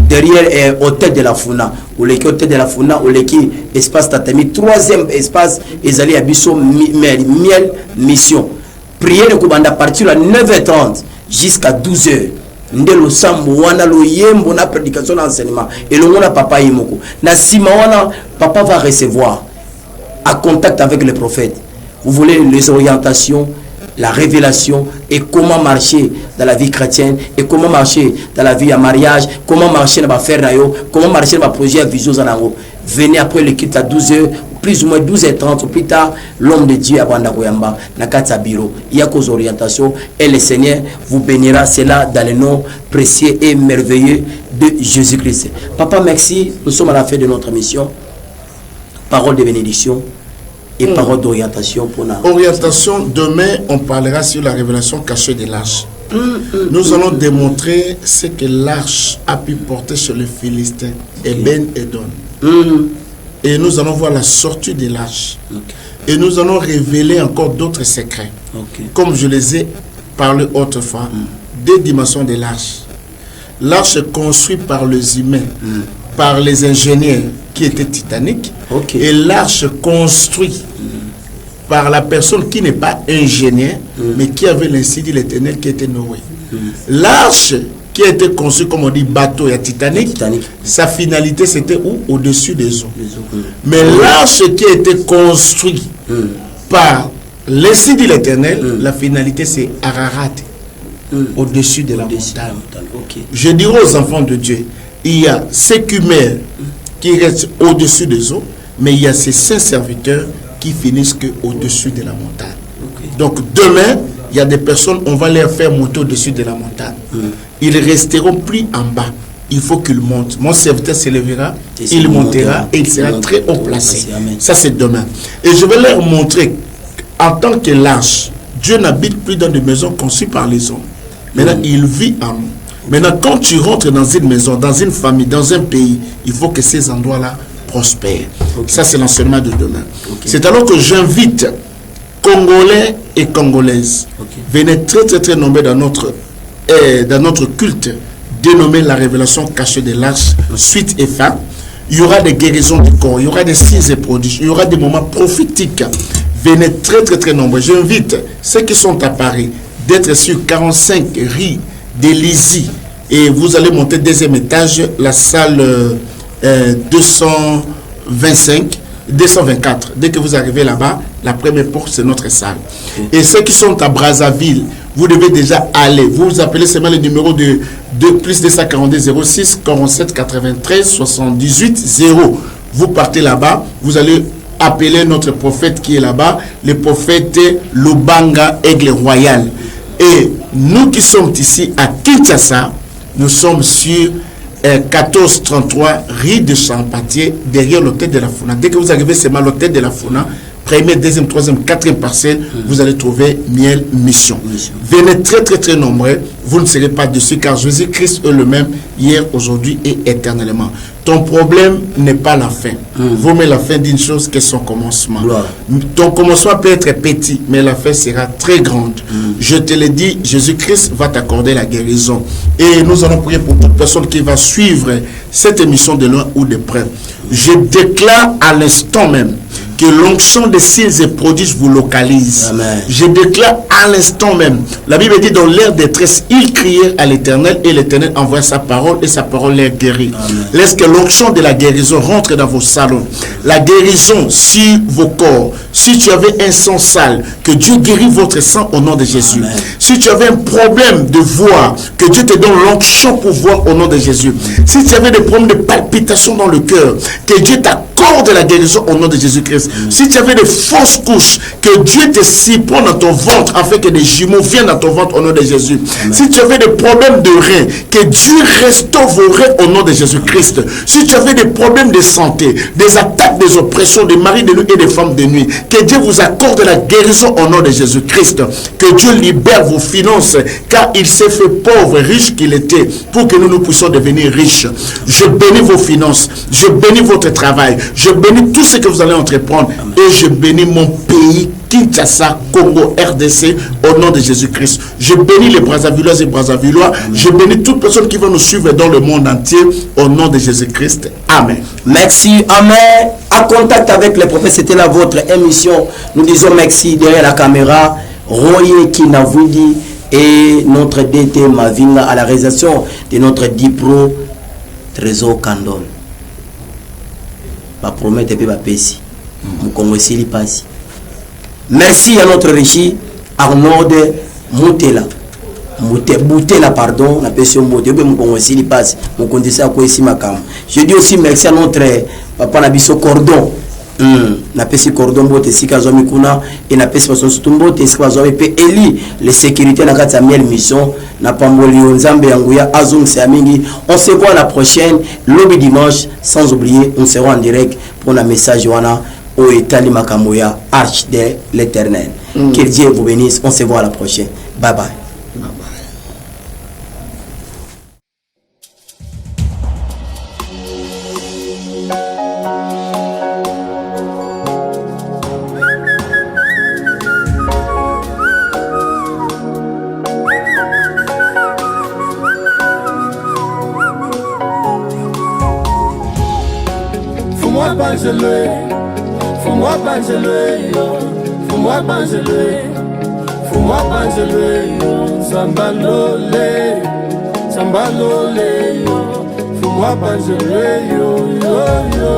derrière hôtel de la Funa oleki hôtel de la Funa oleki espace tatami troisième espace ezali ya biso miel mission prière ko banda partir à 9h30 jusqu'à 12h ndelo sambo wana lo yembo na prédication na enseignement et le mona papa yimoko na sima wana papa va recevoir à contact avec le prophète vous voulez les orientations la révélation et comment marcher dans la vie chrétienne et comment marcher dans la vie à mariage, comment marcher dans ma faire comment marcher dans ma projet à vision zanango. Venez après le quitte à 12h, plus ou moins 12h30 plus tard, l'homme de Dieu à Bandakoyamba, Nakata Biro. Il y a qu'aux orientations et le Seigneur vous bénira cela dans le nom précieux et merveilleux de Jésus-Christ. Papa, merci. Nous sommes à la fin de notre mission. Parole de bénédiction et parole d'orientation pour nous. Orientation, demain, on parlera sur la révélation cachée de l'arche. Nous allons démontrer ce que l'arche a pu porter sur les Philistins, Eben et Don. Et nous allons voir la sortie de l'arche. Et nous allons révéler encore d'autres secrets. Comme je les ai parlé autrefois, des dimensions de l'arche. L'arche est construite par les humains, par les ingénieurs qui étaient titaniques. Et l'arche construite par la personne qui n'est pas ingénieur, mais qui avait l'insi de l'Éternel qui était Noé. L'arche qui a été conçue, comme on dit, bateau et Titanic, sa finalité c'était où? Au-dessus des eaux. Mais l'arche qui a été construite par l'insi de l'Éternel, la finalité c'est Ararat, au-dessus de la montagne. Je dirais aux enfants de Dieu, il y a ces cumères qui restent au-dessus des eaux, mais il y a ces saints serviteurs qui finissent au-dessus de la montagne. Donc demain, il y a des personnes, on va les faire monter au-dessus de la montagne. Ils resteront plus en bas. Il faut qu'ils montent. Mon serviteur s'élèvera, il montera et il sera très haut placé. Ça, c'est demain. Et je vais leur montrer, en tant que l'arche, Dieu n'habite plus dans des maisons conçues par les hommes. Maintenant, il vit en nous. Maintenant, quand tu rentres dans une maison, dans une famille, dans un pays, il faut que ces endroits-là prospèrent. Ça, c'est l'enseignement de demain. C'est alors que j'invite Congolais et Congolaises, venez très nombreux dans notre culte dénommé la révélation cachée de l'arche, suite et fin. Il y aura des guérisons du corps, il y aura des signes et prodiges, il y aura des moments prophétiques. Venez très nombreux. J'invite ceux qui sont à Paris d'être sur 45 rue d'Élysie et vous allez monter deuxième étage, la salle 224. Dès que vous arrivez là-bas, la première porte, c'est notre salle. Et ceux qui sont à Brazzaville, vous devez déjà aller. Vous appelez seulement le numéro de plus 242 06 47 93 78 0. Vous partez là-bas, vous allez appeler notre prophète qui est là-bas, le prophète Lubanga Aigle Royal. Et nous qui sommes ici à Kinshasa, nous sommes sur 1433 rue de Champatier, derrière l'hôtel de la Founa. Dès que vous arrivez seulement à l'hôtel de la Founa, première, deuxième, troisième, quatrième parcelle, vous allez trouver Miel Mission. Venez très nombreux, vous ne serez pas dessus car Jésus-Christ est le même hier, aujourd'hui et éternellement. Ton problème n'est pas la fin. Vaut mieux la fin d'une chose que son commencement. Ton commencement peut être petit, mais la fin sera très grande. Je te le dis, Jésus-Christ va t'accorder la guérison. Et nous allons prier pour toute personne qui va suivre cette émission de loin ou de près. Je déclare à l'instant même que l'onction des signes et prodiges vous localise. Amen. Je déclare à l'instant même, la Bible dit dans l'air de détresse, ils crièrent à l'Éternel et l'Éternel envoie sa parole et sa parole les guérit. Laisse que l'onction de la guérison rentre dans vos salons. La guérison sur vos corps. Si tu avais un sang sale, que Dieu guérit votre sang au nom de Jésus. Amen. Si tu avais un problème de voix, que Dieu te donne l'onction pour voir au nom de Jésus. Si tu avais des problèmes de palpitation dans le cœur, que Dieu t'accorde la guérison au nom de Jésus-Christ. Si tu avais des fausses couches, que Dieu te siphonne dans ton ventre afin que des jumeaux viennent dans ton ventre au nom de Jésus. Amen. Si tu avais des problèmes de reins, que Dieu restaure vos reins au nom de Jésus-Christ. Si tu avais des problèmes de santé, des attaques, des oppressions, des maris de nuit et des femmes de nuit, que Dieu vous accorde la guérison au nom de Jésus-Christ. Que Dieu libère vos finances, car il s'est fait pauvre, riche qu'il était, pour que nous puissions devenir riches. Je bénis vos finances, je bénis votre travail, je bénis tout ce que vous allez entreprendre. Et je bénis mon pays, Kinshasa, Congo, RDC, au nom de Jésus-Christ. Je bénis les Brazzavilloises et Brazzavillois. Je bénis toute personne qui va nous suivre dans le monde entier, au nom de Jésus-Christ. Amen. Merci. Amen. En contact avec les prophètes, c'était là votre émission. Nous disons merci derrière la caméra. Royer Kinavudi et notre DT Mavinga à la réalisation de notre Dipro Trésor Kandol. Ma promesse est pas Pessi. Merci à notre régie. Arnold Moutela. Boutela, pardon, on appelle ce mot. Je dis aussi merci à notre papa Nabiso Cordon. Napesi cordon bote sika zomi kuna et napesi façon stumbote sika zomi pe Eli les sécurités na kati ya miel mission na pamboli nzambe yanguya azung se mingi. On se voit la prochaine lobby dimanche, sans oublier on sera en direct pour un message wana au Etali Makamoya Arche de l'Éternel. Que Dieu vous bénisse, on se voit à la prochaine. Bye bye. Fous-moi bangelé, Sambalolé, fous-moi bangelé, yo, yo, yo,